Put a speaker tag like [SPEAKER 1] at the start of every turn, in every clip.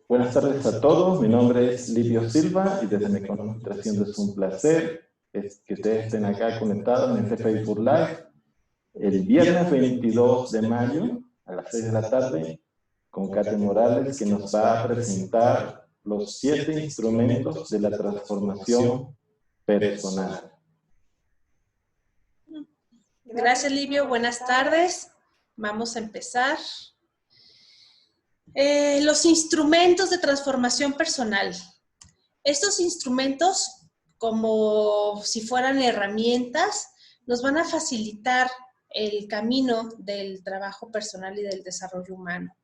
[SPEAKER 1] Buenas tardes a todos, mi nombre es Livio Silva y desde mi concentración es un placer que ustedes estén acá conectados en este Facebook Live el viernes 22 de mayo a las 6 de la tarde con Kate Morales, que nos va a presentar los 7 instrumentos de la transformación personal.
[SPEAKER 2] Gracias, Livio. Buenas tardes. Vamos a empezar. Los instrumentos de transformación personal. Estos instrumentos, como si fueran herramientas, nos van a facilitar el camino del trabajo personal y del desarrollo humano.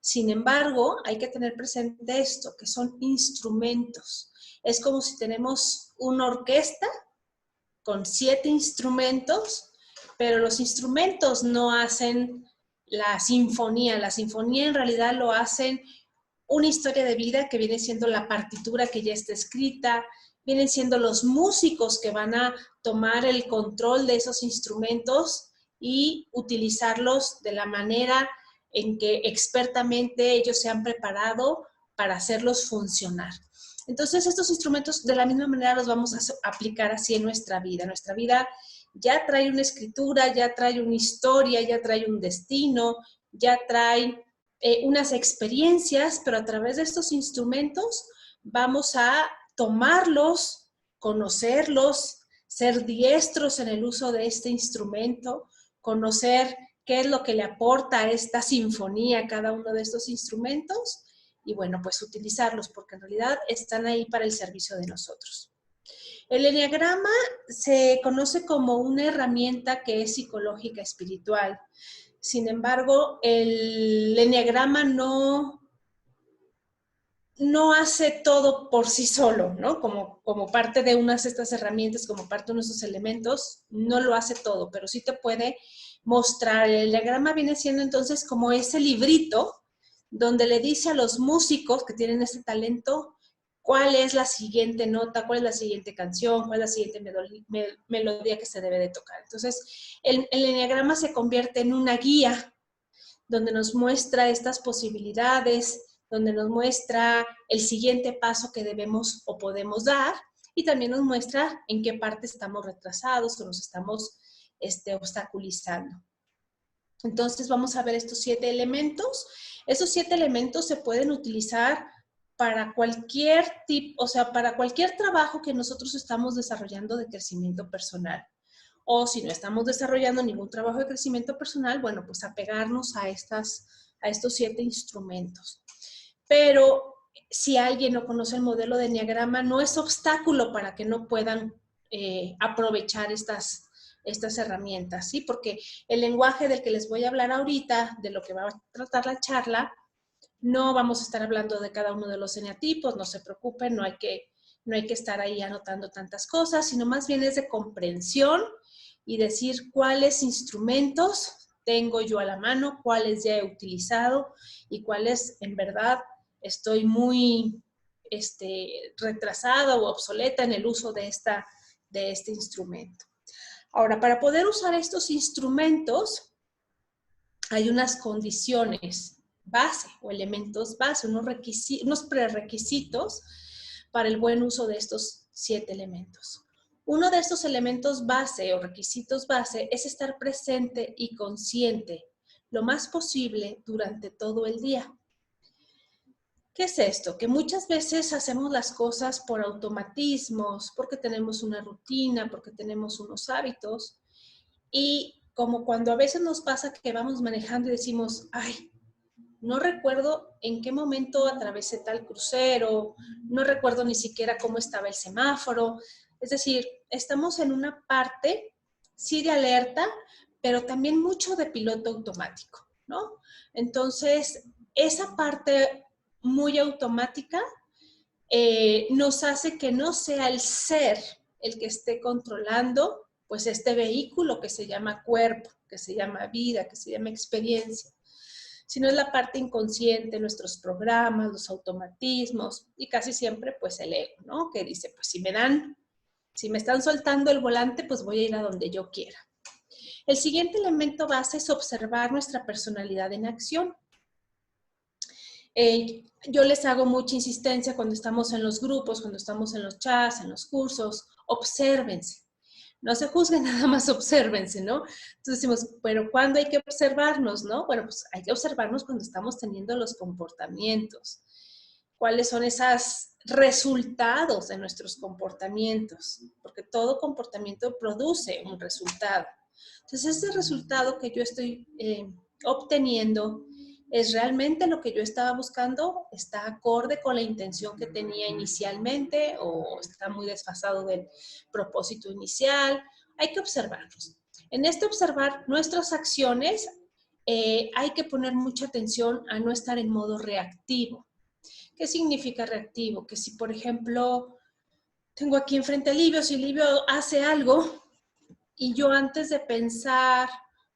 [SPEAKER 2] Sin embargo, hay que tener presente esto, que son instrumentos. Es como si tenemos una orquesta con 7 instrumentos, pero los instrumentos no hacen la sinfonía en realidad lo hacen una historia de vida que viene siendo la partitura que ya está escrita, vienen siendo los músicos que van a tomar el control de esos instrumentos y utilizarlos de la manera en que expertamente ellos se han preparado para hacerlos funcionar. Entonces, estos instrumentos de la misma manera los vamos a aplicar así en nuestra vida. Nuestra vida ya trae una escritura, ya trae una historia, ya trae un destino, ya trae unas experiencias, pero a través de estos instrumentos vamos a tomarlos, conocerlos, ser diestros en el uso de este instrumento, conocer qué es lo que le aporta a esta sinfonía a cada uno de estos instrumentos y bueno, pues utilizarlos porque en realidad están ahí para el servicio de nosotros. El eneagrama se conoce como una herramienta que es psicológica espiritual. Sin embargo, el eneagrama no hace todo por sí solo, ¿no? Como parte de unas de estas herramientas, como parte de uno de esos elementos, no lo hace todo, pero sí te puede mostrar. El eneagrama viene siendo entonces como ese librito donde le dice a los músicos que tienen ese talento cuál es la siguiente nota, cuál es la siguiente canción, cuál es la siguiente melodía que se debe de tocar. Entonces, el eneagrama se convierte en una guía donde nos muestra estas posibilidades, donde nos muestra el siguiente paso que debemos o podemos dar y también nos muestra en qué parte estamos retrasados o nos estamos obstaculizando. Entonces vamos a ver estos 7 elementos. Esos 7 elementos se pueden utilizar para cualquier tipo, o sea, para cualquier trabajo que nosotros estamos desarrollando de crecimiento personal. O si no estamos desarrollando ningún trabajo de crecimiento personal, bueno, pues apegarnos a estos 7 instrumentos. Pero si alguien no conoce el modelo de eneagrama, no es obstáculo para que no puedan aprovechar estas herramientas, ¿sí? Porque el lenguaje del que les voy a hablar ahorita, de lo que va a tratar la charla, no vamos a estar hablando de cada uno de los eneatipos, no se preocupen, no hay que estar ahí anotando tantas cosas, sino más bien es de comprensión y decir cuáles instrumentos tengo yo a la mano, cuáles ya he utilizado y cuáles en verdad estoy muy retrasada o obsoleta en el uso de este instrumento. Ahora, para poder usar estos instrumentos hay unas condiciones base o elementos base, unos prerequisitos para el buen uso de estos 7 elementos. Uno de estos elementos base o requisitos base es estar presente y consciente lo más posible durante todo el día. ¿Qué es esto? Que muchas veces hacemos las cosas por automatismos, porque tenemos una rutina, porque tenemos unos hábitos y como cuando a veces nos pasa que vamos manejando y decimos, ay, no recuerdo en qué momento atravesé tal crucero, no recuerdo ni siquiera cómo estaba el semáforo. Es decir, estamos en una parte, sí de alerta, pero también mucho de piloto automático, ¿no? Entonces, esa parte muy automática nos hace que no sea el ser el que esté controlando, pues este vehículo que se llama cuerpo, que se llama vida, que se llama experiencia, sino es la parte inconsciente, nuestros programas, los automatismos y casi siempre pues el ego, ¿no? Que dice, pues si me están soltando el volante, pues voy a ir a donde yo quiera. El siguiente elemento base es observar nuestra personalidad en acción. Yo les hago mucha insistencia cuando estamos en los grupos, cuando estamos en los chats, en los cursos, obsérvense. No se juzguen, nada más obsérvense, ¿no? Entonces decimos, pero ¿cuándo hay que observarnos, no? Bueno, pues hay que observarnos cuando estamos teniendo los comportamientos. ¿Cuáles son esos resultados de nuestros comportamientos? Porque todo comportamiento produce un resultado. Entonces, ese resultado que yo estoy obteniendo, ¿es realmente lo que yo estaba buscando? ¿Está acorde con la intención que tenía inicialmente o está muy desfasado del propósito inicial? Hay que observarlos. En este observar nuestras acciones, hay que poner mucha atención a no estar en modo reactivo. ¿Qué significa reactivo? Que si, por ejemplo, tengo aquí enfrente a Livio, si Livio hace algo y yo antes de pensar,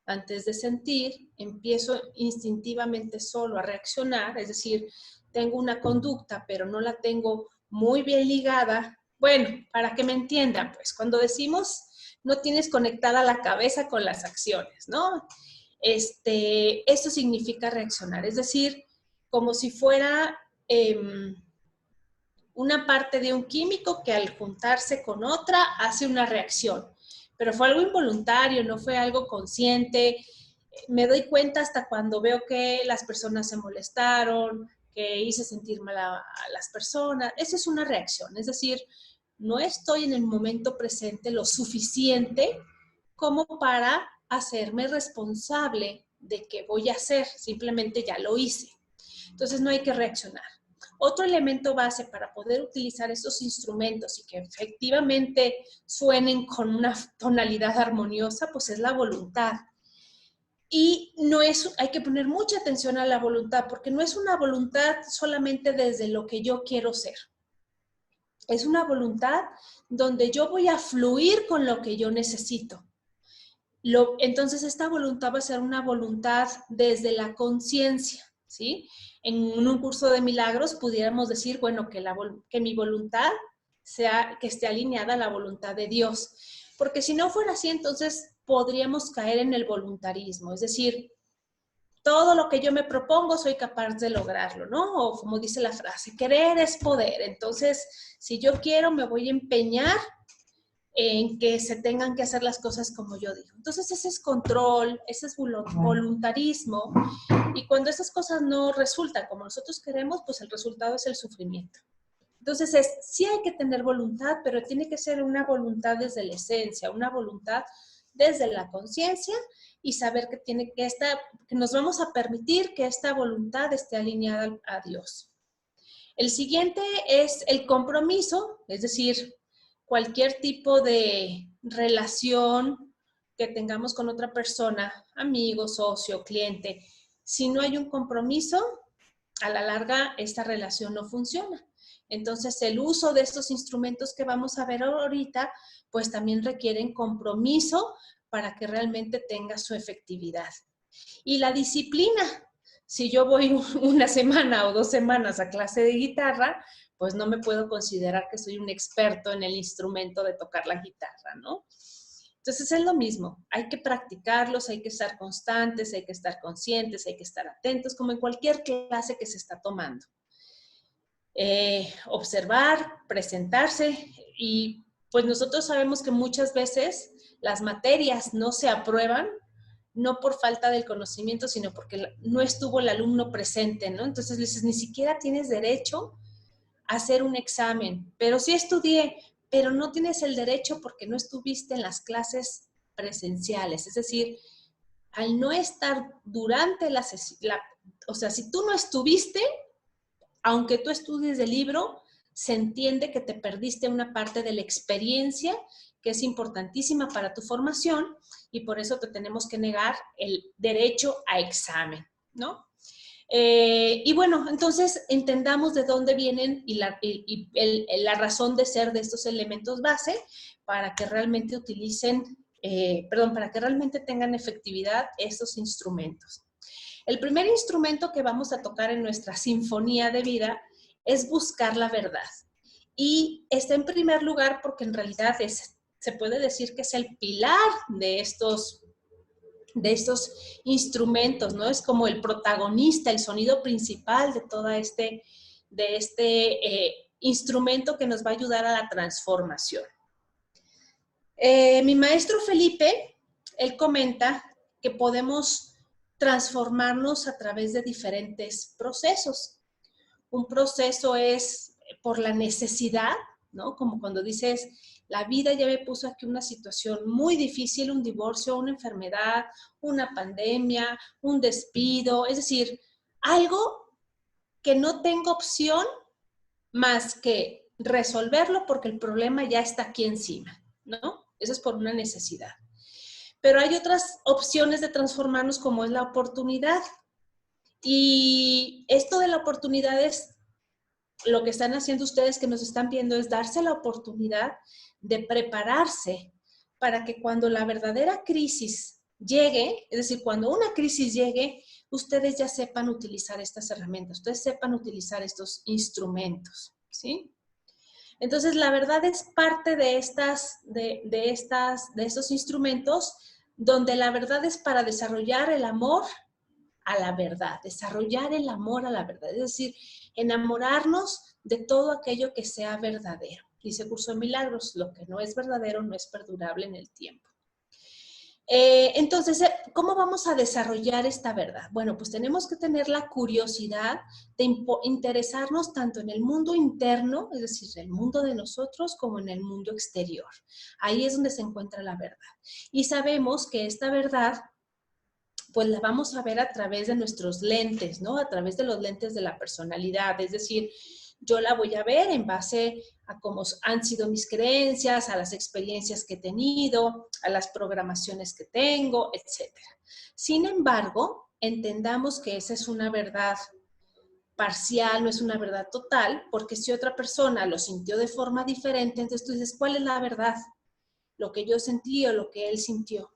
[SPEAKER 2] antes de sentir, empiezo instintivamente solo a reaccionar, es decir, tengo una conducta, pero no la tengo muy bien ligada. Bueno, para que me entiendan, pues cuando decimos no tienes conectada la cabeza con las acciones, ¿no? Esto significa reaccionar, es decir, como si fuera una parte de un químico que al juntarse con otra hace una reacción. Pero fue algo involuntario, no fue algo consciente. Me doy cuenta hasta cuando veo que las personas se molestaron, que hice sentir mal a las personas. Esa es una reacción, es decir, no estoy en el momento presente lo suficiente como para hacerme responsable de qué voy a hacer, simplemente ya lo hice. Entonces no hay que reaccionar. Otro elemento base para poder utilizar esos instrumentos y que efectivamente suenen con una tonalidad armoniosa, pues es la voluntad. Y no es, hay que poner mucha atención a la voluntad, porque no es una voluntad solamente desde lo que yo quiero ser. Es una voluntad donde yo voy a fluir con lo que yo necesito. Entonces, esta voluntad va a ser una voluntad desde la conciencia, ¿sí? En un curso de milagros pudiéramos decir, bueno, que mi voluntad sea, que esté alineada a la voluntad de Dios. Porque si no fuera así, entonces podríamos caer en el voluntarismo, es decir, todo lo que yo me propongo soy capaz de lograrlo, ¿no? O como dice la frase, querer es poder. Entonces, si yo quiero, me voy a empeñar en que se tengan que hacer las cosas como yo digo. Entonces ese es control, ese es voluntarismo, y cuando esas cosas no resultan como nosotros queremos, pues el resultado es el sufrimiento. Entonces sí hay que tener voluntad, pero tiene que ser una voluntad desde la esencia, una voluntad desde la conciencia y saber que que nos vamos a permitir que esta voluntad esté alineada a Dios. El siguiente es el compromiso, es decir, cualquier tipo de relación que tengamos con otra persona, amigo, socio, cliente, si no hay un compromiso, a la larga esta relación no funciona. Entonces, el uso de estos instrumentos que vamos a ver ahorita, pues también requieren compromiso para que realmente tenga su efectividad. Y la disciplina. Si yo voy una semana o 2 semanas a clase de guitarra, pues no me puedo considerar que soy un experto en el instrumento de tocar la guitarra, ¿no? Entonces es lo mismo, hay que practicarlos, hay que estar constantes, hay que estar conscientes, hay que estar atentos, como en cualquier clase que se está tomando. Observar, presentarse, y pues nosotros sabemos que muchas veces las materias no se aprueban, no por falta del conocimiento, sino porque no estuvo el alumno presente, ¿no? Entonces le dices, ni siquiera tienes derecho a hacer un examen, pero sí estudié, pero no tienes el derecho porque no estuviste en las clases presenciales. Es decir, al no estar durante o sea, si tú no estuviste, aunque tú estudies el libro, se entiende que te perdiste una parte de la experiencia que es importantísima para tu formación y por eso te tenemos que negar el derecho a examen, ¿no? Y bueno, entonces entendamos de dónde vienen y la razón de ser de estos elementos base para que realmente para que realmente tengan efectividad estos instrumentos. El primer instrumento que vamos a tocar en nuestra sinfonía de vida es buscar la verdad. Y está en primer lugar porque en realidad se puede decir que es el pilar de estos de estos instrumentos, ¿no? Es como el protagonista, el sonido principal de todo este instrumento que nos va a ayudar a la transformación. Mi maestro Felipe, él comenta que podemos transformarnos a través de diferentes procesos. Un proceso es por la necesidad, ¿no? Como cuando dices, la vida ya me puso aquí una situación muy difícil, un divorcio, una enfermedad, una pandemia, un despido, es decir, algo que no tengo opción más que resolverlo porque el problema ya está aquí encima, ¿no? Eso es por una necesidad. Pero hay otras opciones de transformarnos como es la oportunidad. Y esto de la oportunidad es lo que están haciendo ustedes que nos están viendo, es darse la oportunidad de prepararse para que cuando la verdadera crisis llegue, es decir, cuando una crisis llegue, ustedes ya sepan utilizar estas herramientas, ustedes sepan utilizar estos instrumentos, ¿sí? Entonces, la verdad es parte de estos instrumentos donde la verdad es para desarrollar el amor a la verdad, desarrollar el amor a la verdad, es decir, enamorarnos de todo aquello que sea verdadero. Dice Curso de Milagros, lo que no es verdadero no es perdurable en el tiempo. Entonces, ¿cómo vamos a desarrollar esta verdad? Bueno, pues tenemos que tener la curiosidad de interesarnos tanto en el mundo interno, es decir, el mundo de nosotros, como en el mundo exterior. Ahí es donde se encuentra la verdad. Y sabemos que esta verdad pues la vamos a ver a través de nuestros lentes, ¿no? A través de los lentes de la personalidad, es decir, yo la voy a ver en base a cómo han sido mis creencias, a las experiencias que he tenido, a las programaciones que tengo, etc. Sin embargo, entendamos que esa es una verdad parcial, no es una verdad total, porque si otra persona lo sintió de forma diferente, entonces tú dices, ¿cuál es la verdad? ¿Lo que yo sentí o lo que él sintió?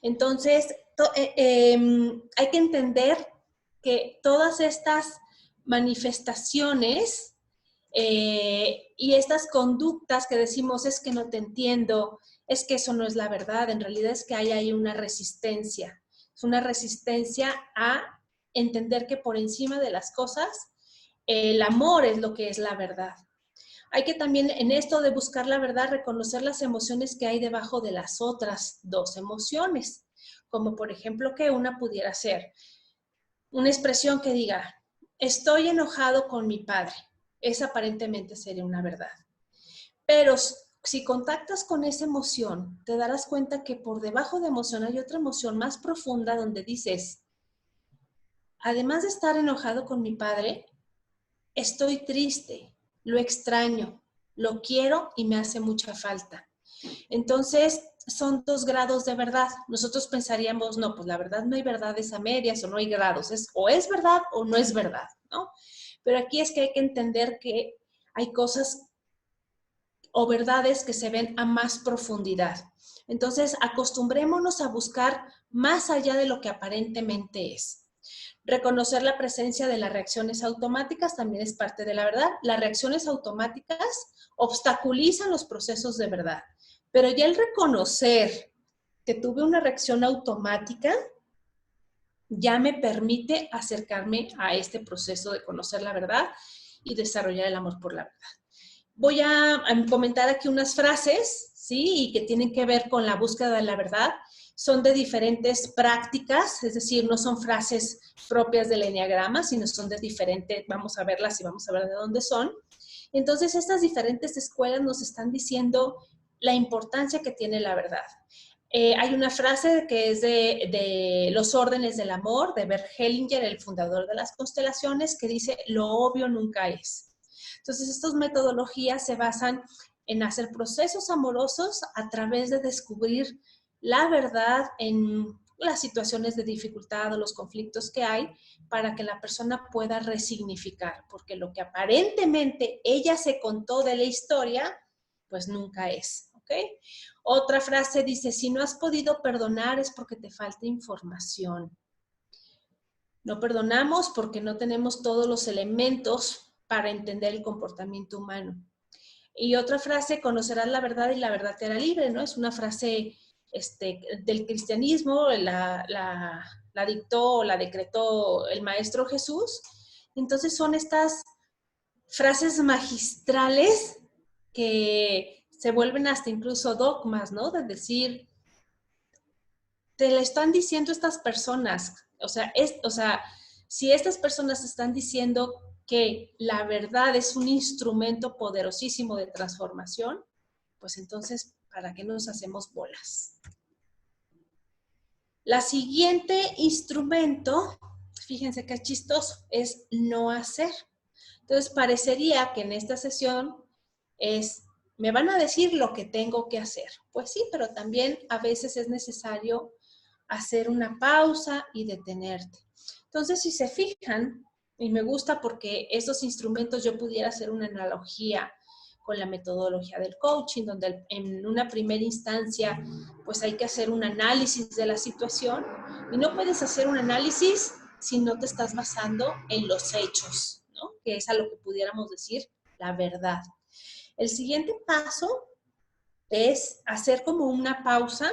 [SPEAKER 2] Entonces, hay que entender que todas estas manifestaciones y estas conductas que decimos es que no te entiendo, es que eso no es la verdad, en realidad es que hay ahí una resistencia. Es una resistencia a entender que por encima de las cosas, el amor es lo que es la verdad. Hay que también en esto de buscar la verdad reconocer las emociones que hay debajo de las otras dos emociones, como por ejemplo que una pudiera ser una expresión que diga, estoy enojado con mi padre. Esa aparentemente sería una verdad. Pero si contactas con esa emoción, te darás cuenta que por debajo de emoción hay otra emoción más profunda donde dices, además de estar enojado con mi padre, estoy triste. Lo extraño, lo quiero y me hace mucha falta. Entonces, son 2 grados de verdad. Nosotros pensaríamos, no, pues la verdad no hay verdades a medias o no hay grados. O es verdad o no es verdad, ¿no? Pero aquí es que hay que entender que hay cosas o verdades que se ven a más profundidad. Entonces, acostumbrémonos a buscar más allá de lo que aparentemente es. Reconocer la presencia de las reacciones automáticas también es parte de la verdad. Las reacciones automáticas obstaculizan los procesos de verdad, pero ya el reconocer que tuve una reacción automática ya me permite acercarme a este proceso de conocer la verdad y desarrollar el amor por la verdad. Voy a comentar aquí unas frases, ¿sí? Y que tienen que ver con la búsqueda de la verdad. Son de diferentes prácticas, es decir, no son frases propias del eneagrama, sino son de diferentes, vamos a verlas y vamos a ver de dónde son. Entonces, estas diferentes escuelas nos están diciendo la importancia que tiene la verdad. Hay una frase que es de Los órdenes del amor, de Bert Hellinger, el fundador de las constelaciones, que dice, lo obvio nunca es. Entonces, estas metodologías se basan en hacer procesos amorosos a través de descubrir la verdad en las situaciones de dificultad o los conflictos que hay para que la persona pueda resignificar, porque lo que aparentemente ella se contó de la historia, pues nunca es, ¿ok? Otra frase dice, si no has podido perdonar es porque te falta información. No perdonamos porque no tenemos todos los elementos para entender el comportamiento humano. Y otra frase, conocerás la verdad y la verdad te hará libre, ¿no? Es una frase del cristianismo, la dictó, la decretó el Maestro Jesús. Entonces son estas frases magistrales que se vuelven hasta incluso dogmas, ¿no? De decir, te lo están diciendo estas personas, o sea, si estas personas están diciendo que la verdad es un instrumento poderosísimo de transformación, pues entonces, ¿para qué nos hacemos bolas? La siguiente instrumento, fíjense qué chistoso, es no hacer. Entonces, parecería que en esta sesión me van a decir lo que tengo que hacer. Pues sí, pero también a veces es necesario hacer una pausa y detenerte. Entonces, si se fijan, y me gusta porque estos instrumentos yo pudiera hacer una analogía con la metodología del coaching, donde en una primera instancia, pues hay que hacer un análisis de la situación y no puedes hacer un análisis si no te estás basando en los hechos, ¿no? Que es a lo que pudiéramos decir la verdad. El siguiente paso es hacer como una pausa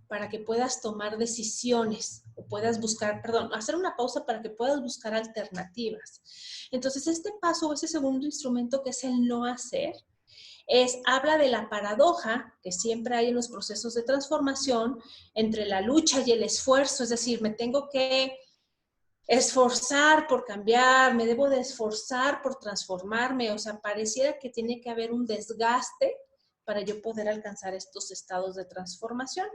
[SPEAKER 2] para que puedas tomar decisiones o puedas buscar, hacer una pausa para que puedas buscar alternativas. Entonces, este paso o ese segundo instrumento que es el no hacer, habla de la paradoja que siempre hay en los procesos de transformación entre la lucha y el esfuerzo, es decir, me tengo que esforzar por cambiar, me debo de esforzar por transformarme, o sea, pareciera que tiene que haber un desgaste para yo poder alcanzar estos estados de transformación.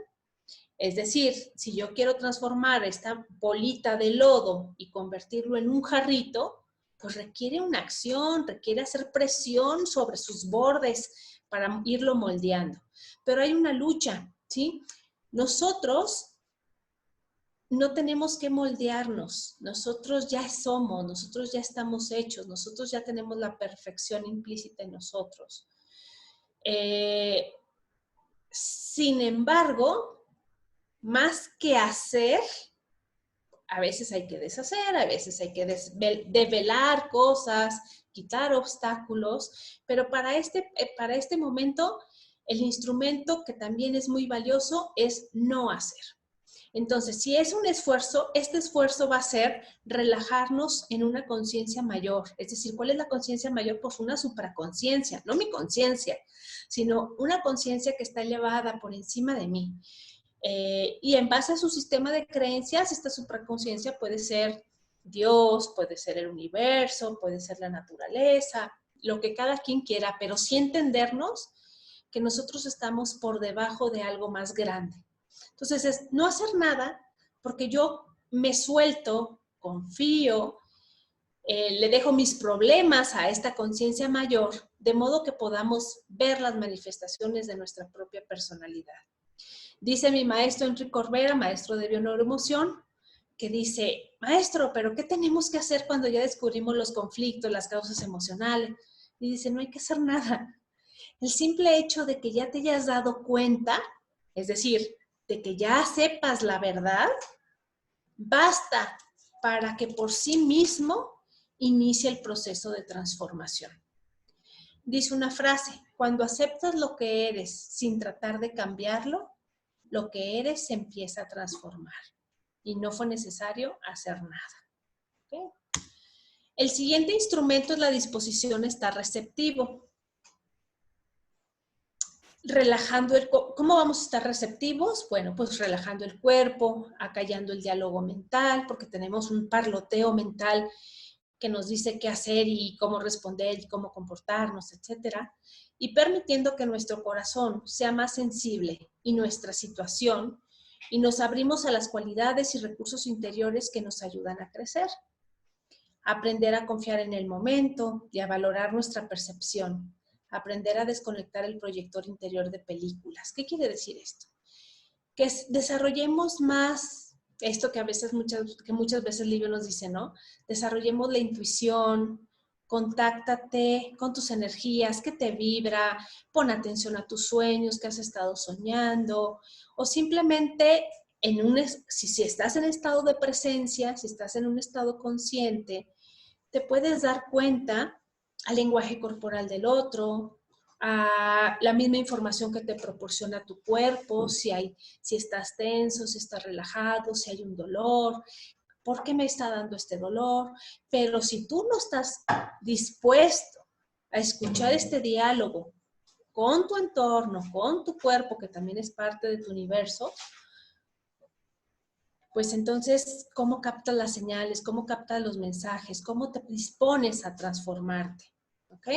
[SPEAKER 2] Es decir, si yo quiero transformar esta bolita de lodo y convertirlo en un jarrito, pues requiere una acción, requiere hacer presión sobre sus bordes para irlo moldeando. Pero hay una lucha, ¿sí? Nosotros no tenemos que moldearnos, nosotros ya somos, nosotros ya estamos hechos, nosotros ya tenemos la perfección implícita en nosotros. Sin embargo, más que hacer, a veces hay que deshacer, a veces hay que develar cosas, quitar obstáculos, pero para este momento, el instrumento que también es muy valioso es no hacer. Entonces, si es un esfuerzo, este esfuerzo va a ser relajarnos en una conciencia mayor. Es decir, ¿cuál es la conciencia mayor? Pues una supraconciencia, no mi conciencia, sino una conciencia que está elevada por encima de mí. Y en base a su sistema de creencias, esta supraconciencia puede ser Dios, puede ser el universo, puede ser la naturaleza, lo que cada quien quiera, pero sí entendernos que nosotros estamos por debajo de algo más grande. Entonces, es no hacer nada porque yo me suelto, confío, le dejo mis problemas a esta conciencia mayor, de modo que podamos ver las manifestaciones de nuestra propia personalidad. Dice mi maestro Enrique Corbera, maestro de Bioneuroemoción, que dice, maestro, ¿pero qué tenemos que hacer cuando ya descubrimos los conflictos, las causas emocionales? Y dice, no hay que hacer nada. El simple hecho de que ya te hayas dado cuenta, es decir, de que ya sepas la verdad, basta para que por sí mismo inicie el proceso de transformación. Dice una frase, cuando aceptas lo que eres sin tratar de cambiarlo, lo que eres se empieza a transformar y no fue necesario hacer nada. ¿Okay? El siguiente instrumento es la disposición a estar receptivo. Relajando ¿cómo vamos a estar receptivos? Bueno, pues relajando el cuerpo, acallando el diálogo mental, porque tenemos un parloteo mental que nos dice qué hacer y cómo responder y cómo comportarnos, etcétera, y permitiendo que nuestro corazón sea más sensible y nuestra situación, y nos abrimos a las cualidades y recursos interiores que nos ayudan a crecer. Aprender a confiar en el momento y a valorar nuestra percepción. Aprender a desconectar el proyector interior de películas. ¿Qué quiere decir esto? Que desarrollemos más esto que muchas veces Livio nos dice, ¿no? Desarrollemos la intuición, contáctate con tus energías, que te vibra, pon atención a tus sueños que has estado soñando, o simplemente si estás en estado de presencia, si estás en un estado consciente, te puedes dar cuenta al lenguaje corporal del otro, a la misma información que te proporciona tu cuerpo, si estás tenso, si estás relajado, si hay un dolor, por qué me está dando este dolor. Pero si tú no estás dispuesto a escuchar este diálogo con tu entorno, con tu cuerpo, que también es parte de tu universo, pues entonces, ¿cómo captas las señales? ¿Cómo captas los mensajes? ¿Cómo te dispones a transformarte? ¿Ok?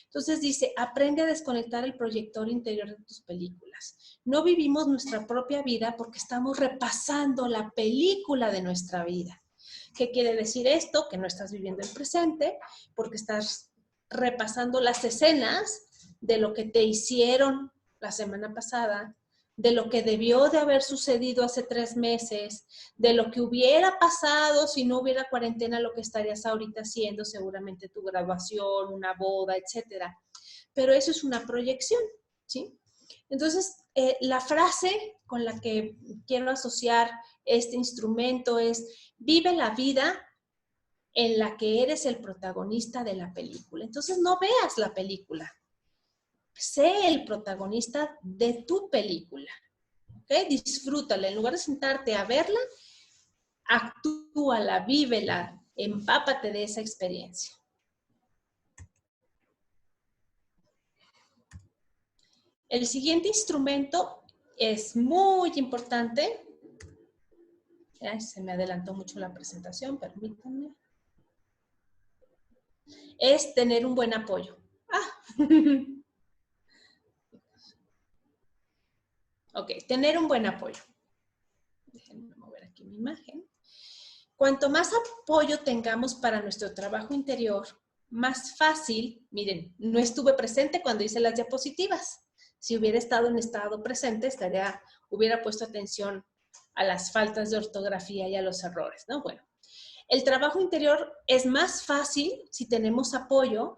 [SPEAKER 2] Entonces dice, aprende a desconectar el proyector interior de tus películas. No vivimos nuestra propia vida porque estamos repasando la película de nuestra vida. ¿Qué quiere decir esto? Que no estás viviendo el presente porque estás repasando las escenas de lo que te hicieron la semana pasada, de lo que debió de haber sucedido hace 3 meses, de lo que hubiera pasado si no hubiera cuarentena, lo que estarías ahorita haciendo, seguramente tu graduación, una boda, etcétera. Pero eso es una proyección, ¿sí? Entonces, la frase con la que quiero asociar este instrumento es: vive la vida en la que eres el protagonista de la película. Entonces, no veas la película. Sé el protagonista de tu película. ¿Okay? Disfrútala. En lugar de sentarte a verla, actúala, vívela, empápate de esa experiencia. El siguiente instrumento es muy importante. Ay, se me adelantó mucho la presentación, permítanme. Es tener un buen apoyo. Ok, tener un buen apoyo. Déjenme mover aquí mi imagen. Cuanto más apoyo tengamos para nuestro trabajo interior, más fácil, miren, no estuve presente cuando hice las diapositivas. Si hubiera estado en estado presente, hubiera puesto atención a las faltas de ortografía y a los errores, ¿no? Bueno, el trabajo interior es más fácil si tenemos apoyo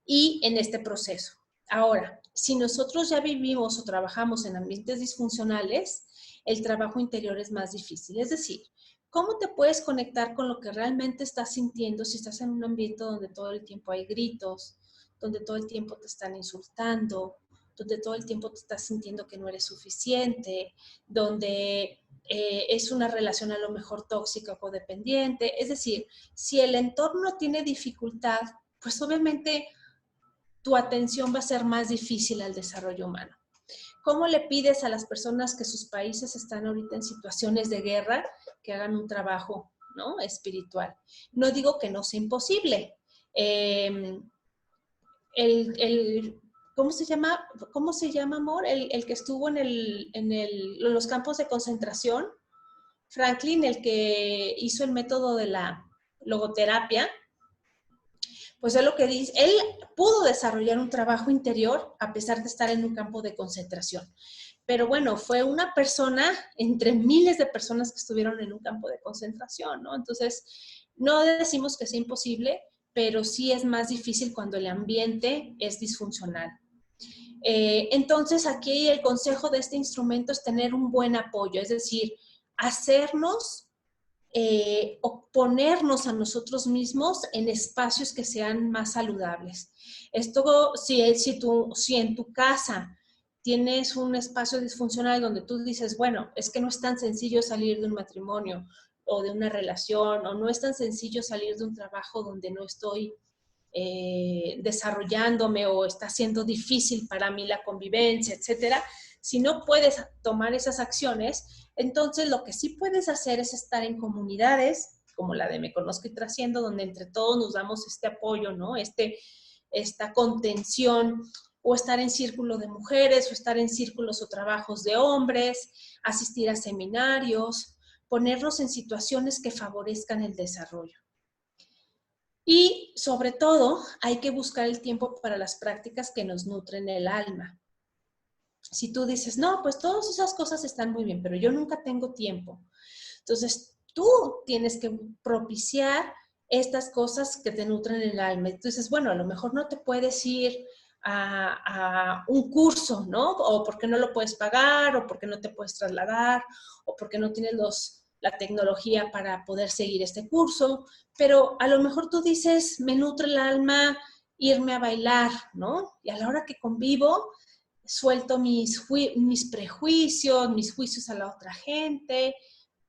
[SPEAKER 2] y en este proceso. Ahora, si nosotros ya vivimos o trabajamos en ambientes disfuncionales, el trabajo interior es más difícil. Es decir, ¿cómo te puedes conectar con lo que realmente estás sintiendo si estás en un ambiente donde todo el tiempo hay gritos, donde todo el tiempo te están insultando, donde todo el tiempo te estás sintiendo que no eres suficiente, donde es una relación a lo mejor tóxica o codependiente? Es decir, si el entorno tiene dificultad, pues obviamente tu atención va a ser más difícil al desarrollo humano. ¿Cómo le pides a las personas que sus países están ahorita en situaciones de guerra que hagan un trabajo, ¿no?, espiritual? No digo que no sea imposible. ¿Cómo se llama, amor? El que estuvo en los campos de concentración, Franklin, el que hizo el método de la logoterapia, pues es lo que dice, él pudo desarrollar un trabajo interior a pesar de estar en un campo de concentración. Pero bueno, fue una persona entre miles de personas que estuvieron en un campo de concentración, ¿no? Entonces, no decimos que sea imposible, pero sí es más difícil cuando el ambiente es disfuncional. Entonces, aquí el consejo de este instrumento es tener un buen apoyo, es decir, hacernos o ponernos a nosotros mismos en espacios que sean más saludables. Esto, si en tu casa tienes un espacio disfuncional donde tú dices, bueno, es que no es tan sencillo salir de un matrimonio o de una relación, o no es tan sencillo salir de un trabajo donde no estoy desarrollándome, o está siendo difícil para mí la convivencia, etcétera. Si no puedes tomar esas acciones, entonces lo que sí puedes hacer es estar en comunidades como la de Me Conozco y Trasciendo, donde entre todos nos damos este apoyo, ¿no? Esta contención, o estar en círculo de mujeres, o estar en círculos o trabajos de hombres, asistir a seminarios, ponernos en situaciones que favorezcan el desarrollo. Y sobre todo, hay que buscar el tiempo para las prácticas que nos nutren el alma. Si tú dices, no, pues todas esas cosas están muy bien, pero yo nunca tengo tiempo. Entonces, tú tienes que propiciar estas cosas que te nutren el alma. Entonces, bueno, a lo mejor no te puedes ir a un curso, ¿no? O porque no lo puedes pagar, o porque no te puedes trasladar, o porque no tienes la tecnología para poder seguir este curso. Pero a lo mejor tú dices, me nutre el alma irme a bailar, ¿no? Y a la hora que convivo, suelto mis prejuicios, mis juicios a la otra gente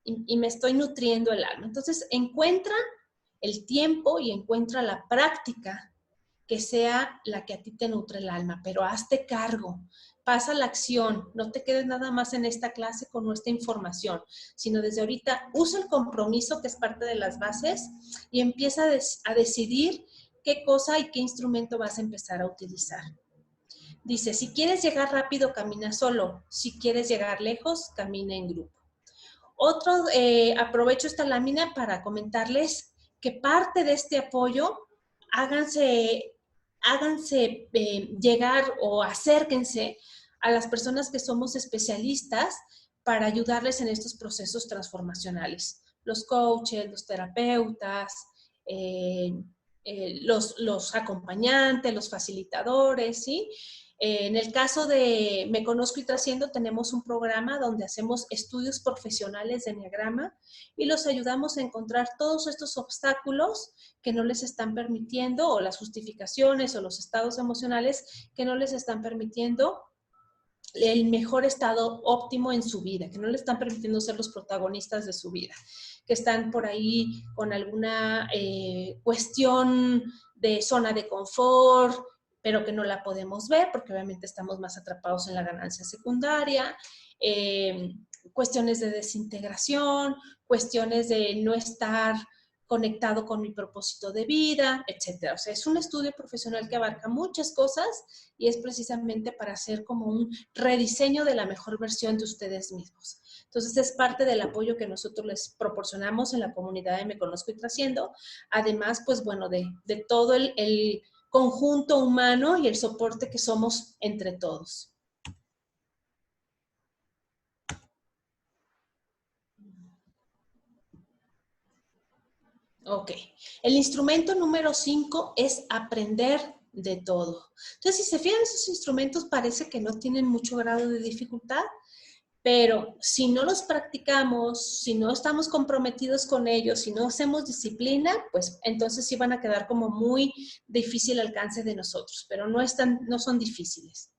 [SPEAKER 2] y me estoy nutriendo el alma. Entonces, encuentra el tiempo y encuentra la práctica que sea la que a ti te nutre el alma, pero hazte cargo, pasa la acción, no te quedes nada más en esta clase con nuestra información, sino desde ahorita usa el compromiso que es parte de las bases y empieza a decidir qué cosa y qué instrumento vas a empezar a utilizar. Dice, si quieres llegar rápido, camina solo. Si quieres llegar lejos, camina en grupo. Aprovecho esta lámina para comentarles que parte de este apoyo, háganse llegar o acérquense a las personas que somos especialistas para ayudarles en estos procesos transformacionales. Los coaches, los terapeutas, los acompañantes, los facilitadores, ¿sí? En el caso de Me Conozco y Trasciendo, tenemos un programa donde hacemos estudios profesionales de Enneagrama y los ayudamos a encontrar todos estos obstáculos que no les están permitiendo, o las justificaciones o los estados emocionales que no les están permitiendo el mejor estado óptimo en su vida, que no le están permitiendo ser los protagonistas de su vida, que están por ahí con alguna cuestión de zona de confort, pero que no la podemos ver porque obviamente estamos más atrapados en la ganancia secundaria, cuestiones de desintegración, cuestiones de no estar conectado con mi propósito de vida, etcétera. O sea, es un estudio profesional que abarca muchas cosas y es precisamente para hacer como un rediseño de la mejor versión de ustedes mismos. Entonces, es parte del apoyo que nosotros les proporcionamos en la comunidad de Me Conozco y Trasciendo. Además, pues bueno, de todo el conjunto humano y el soporte que somos entre todos. Ok. El instrumento número 5 es aprender de todo. Entonces, si se fijan, esos instrumentos parece que no tienen mucho grado de dificultad, pero si no los practicamos, si no estamos comprometidos con ellos, si no hacemos disciplina, pues entonces sí van a quedar como muy difícil alcance de nosotros, pero no son difíciles.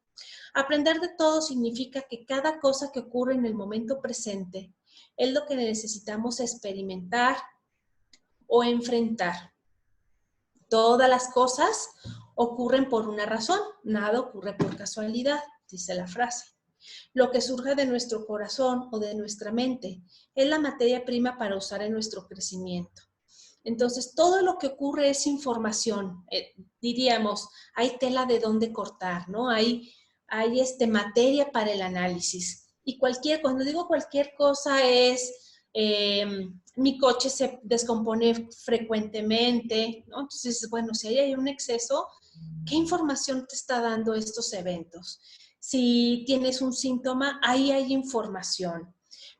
[SPEAKER 2] Aprender de todo significa que cada cosa que ocurre en el momento presente es lo que necesitamos experimentar o enfrentar. Todas las cosas ocurren por una razón, nada ocurre por casualidad, dice la frase. Lo que surge de nuestro corazón o de nuestra mente es la materia prima para usar en nuestro crecimiento. Entonces, todo lo que ocurre es información. Diríamos, hay tela de dónde cortar, ¿no? Hay materia para el análisis. Y cuando digo cualquier cosa es, mi coche se descompone frecuentemente, ¿no? Entonces, bueno, si hay un exceso, ¿qué información te está dando estos eventos? Si tienes un síntoma, ahí hay información.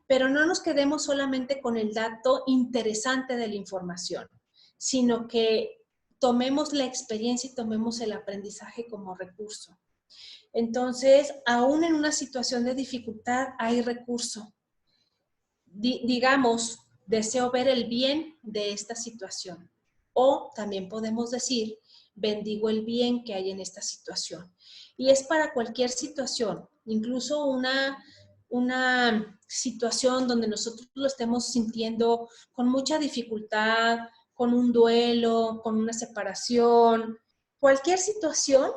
[SPEAKER 2] Pero no nos quedemos solamente con el dato interesante de la información, sino que tomemos la experiencia y tomemos el aprendizaje como recurso. Entonces, aún en una situación de dificultad hay recurso. Digamos, deseo ver el bien de esta situación. O también podemos decir, bendigo el bien que hay en esta situación. Y es para cualquier situación, incluso una situación donde nosotros lo estemos sintiendo con mucha dificultad, con un duelo, con una separación, cualquier situación,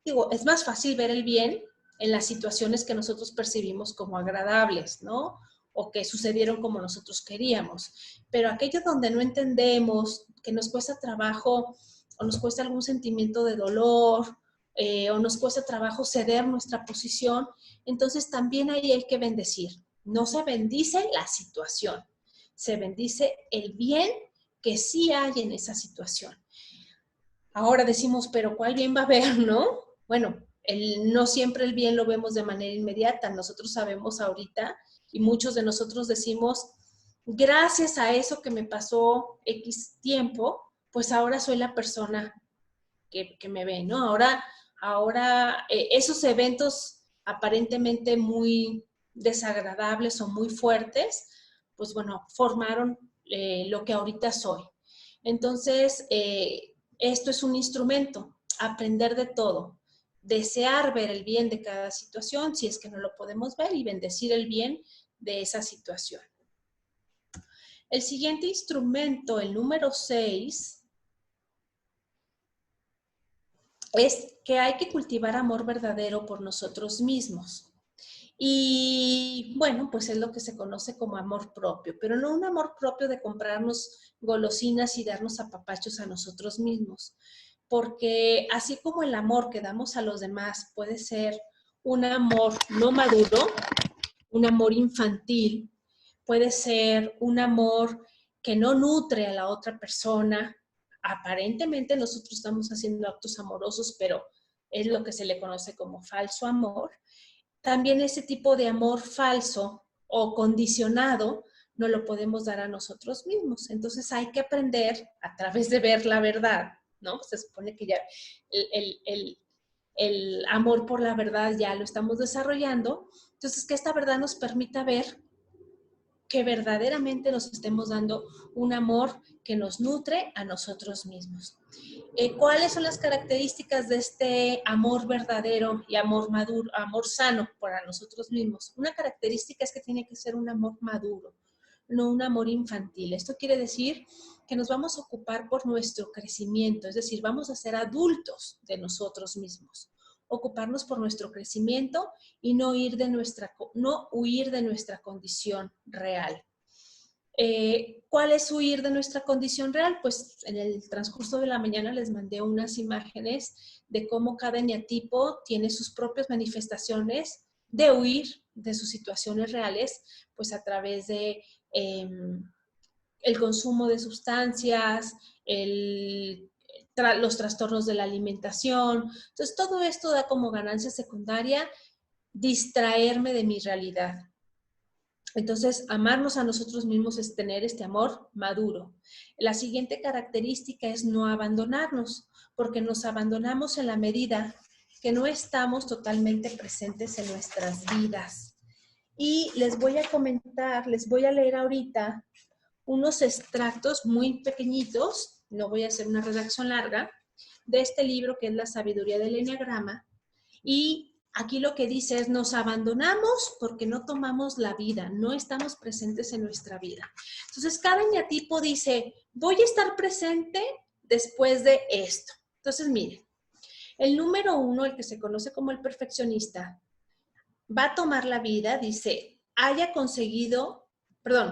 [SPEAKER 2] digo, es más fácil ver el bien en las situaciones que nosotros percibimos como agradables, ¿no? O que sucedieron como nosotros queríamos. Pero aquello donde no entendemos, que nos cuesta trabajo o nos cuesta algún sentimiento de dolor, o nos cuesta trabajo ceder nuestra posición, entonces también ahí hay que bendecir. No se bendice la situación, se bendice el bien que sí hay en esa situación. Ahora decimos, pero ¿cuál bien va a haber, no? Bueno, no siempre el bien lo vemos de manera inmediata. Nosotros sabemos ahorita, y muchos de nosotros decimos, gracias a eso que me pasó X tiempo, pues ahora soy la persona que me ve, ¿no? Ahora esos eventos aparentemente muy desagradables o muy fuertes, pues bueno, formaron lo que ahorita soy. Entonces, esto es un instrumento. aprender de todo, desear ver el bien de cada situación, si es que no lo podemos ver, y bendecir el bien de esa situación. El siguiente instrumento, el número 6, es que hay que cultivar amor verdadero por nosotros mismos. Y bueno, pues es lo que se conoce como amor propio, pero no un amor propio de comprarnos golosinas y darnos apapachos a nosotros mismos, porque así como el amor que damos a los demás puede ser un amor no maduro, un amor infantil, puede ser un amor que no nutre a la otra persona. Aparentemente nosotros estamos haciendo actos amorosos, pero es lo que se le conoce como falso amor. También ese tipo de amor falso o condicionado no lo podemos dar a nosotros mismos. Entonces hay que aprender a través de ver la verdad, ¿no? Se supone que ya el amor por la verdad ya lo estamos desarrollando. Entonces que esta verdad nos permita ver que verdaderamente nos estemos dando un amor que nos nutre a nosotros mismos. ¿Cuáles son las características de este amor verdadero y amor maduro, amor sano para nosotros mismos? Una característica es que tiene que ser un amor maduro, no un amor infantil. Esto quiere decir que nos vamos a ocupar por nuestro crecimiento, es decir, vamos a ser adultos de nosotros mismos. Ocuparnos por nuestro crecimiento y no huir de nuestra condición real. ¿Cuál es huir de nuestra condición real? Pues en el transcurso de la mañana les mandé unas imágenes de cómo cada eneatipo tiene sus propias manifestaciones de huir de sus situaciones reales, pues a través de el consumo de sustancias, los trastornos de la alimentación. Entonces, todo esto da como ganancia secundaria distraerme de mi realidad. Entonces, amarnos a nosotros mismos es tener este amor maduro. La siguiente característica es no abandonarnos, porque nos abandonamos en la medida que no estamos totalmente presentes en nuestras vidas. Y les voy a comentar, les voy a leer ahorita unos extractos muy pequeñitos, no voy a hacer una redacción larga, de este libro que es La sabiduría del Eneagrama. Y aquí lo que dice es, nos abandonamos porque no tomamos la vida, no estamos presentes en nuestra vida. Entonces, cada eneatipo dice, voy a estar presente después de esto. Entonces, miren, el número 1, el que se conoce como el perfeccionista, va a tomar la vida, dice,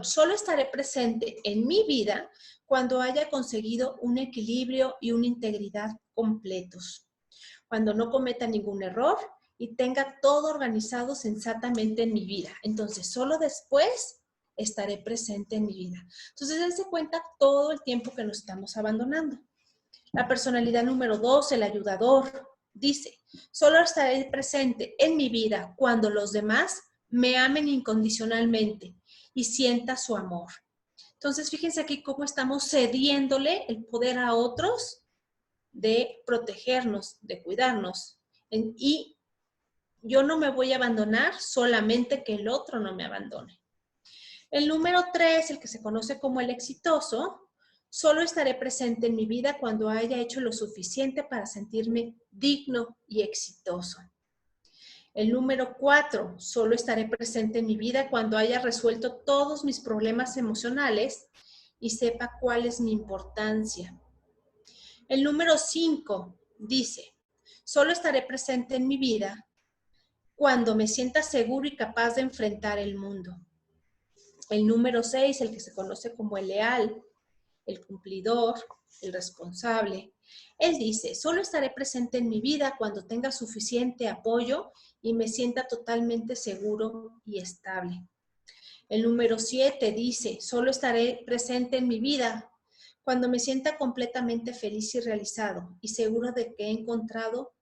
[SPEAKER 2] solo estaré presente en mi vida cuando haya conseguido un equilibrio y una integridad completos. Cuando no cometa ningún error y tenga todo organizado sensatamente en mi vida. Entonces, solo después estaré presente en mi vida. Entonces, dense cuenta todo el tiempo que nos estamos abandonando. La personalidad número 2, el ayudador, dice, solo estaré presente en mi vida cuando los demás me amen incondicionalmente y sienta su amor. Entonces, fíjense aquí cómo estamos cediéndole el poder a otros de protegernos, de cuidarnos. Y yo no me voy a abandonar solamente que el otro no me abandone. El número 3, el que se conoce como el exitoso, solo estaré presente en mi vida cuando haya hecho lo suficiente para sentirme digno y exitoso. El número 4, solo estaré presente en mi vida cuando haya resuelto todos mis problemas emocionales y sepa cuál es mi importancia. El número 5 dice, solo estaré presente en mi vida cuando me sienta seguro y capaz de enfrentar el mundo. El número 6, el que se conoce como el leal, el cumplidor, el responsable. Él dice, solo estaré presente en mi vida cuando tenga suficiente apoyo y me sienta totalmente seguro y estable. El número 7 dice, solo estaré presente en mi vida cuando me sienta completamente feliz y realizado y seguro de que he encontrado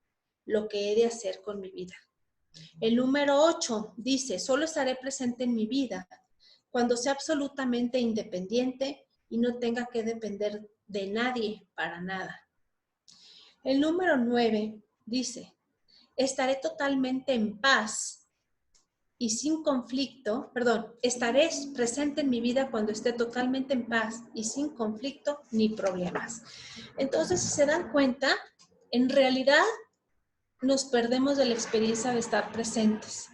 [SPEAKER 2] lo que he de hacer con mi vida. El número 8 dice, solo estaré presente en mi vida cuando sea absolutamente independiente y no tenga que depender de nadie para nada. El número 9 dice, estaré totalmente en paz y sin conflicto, estaré presente en mi vida cuando esté totalmente en paz y sin conflicto ni problemas. Entonces, si se dan cuenta, en realidad nos perdemos de la experiencia de estar presentes,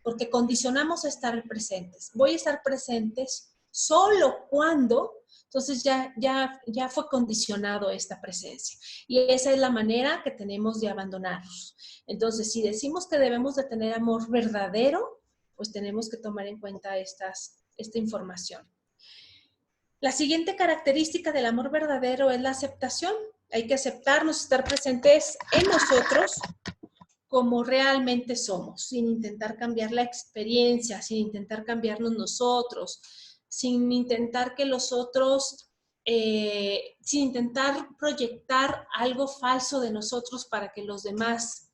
[SPEAKER 2] porque condicionamos a estar presentes. Voy a estar presentes solo cuando, entonces ya fue condicionado esta presencia. Y esa es la manera que tenemos de abandonarnos. Entonces, si decimos que debemos de tener amor verdadero, pues tenemos que tomar en cuenta esta información. La siguiente característica del amor verdadero es la aceptación. Hay que aceptarnos, estar presentes en nosotros como realmente somos, sin intentar cambiar la experiencia, sin intentar cambiarnos nosotros, sin intentar que los otros, sin intentar proyectar algo falso de nosotros para que los demás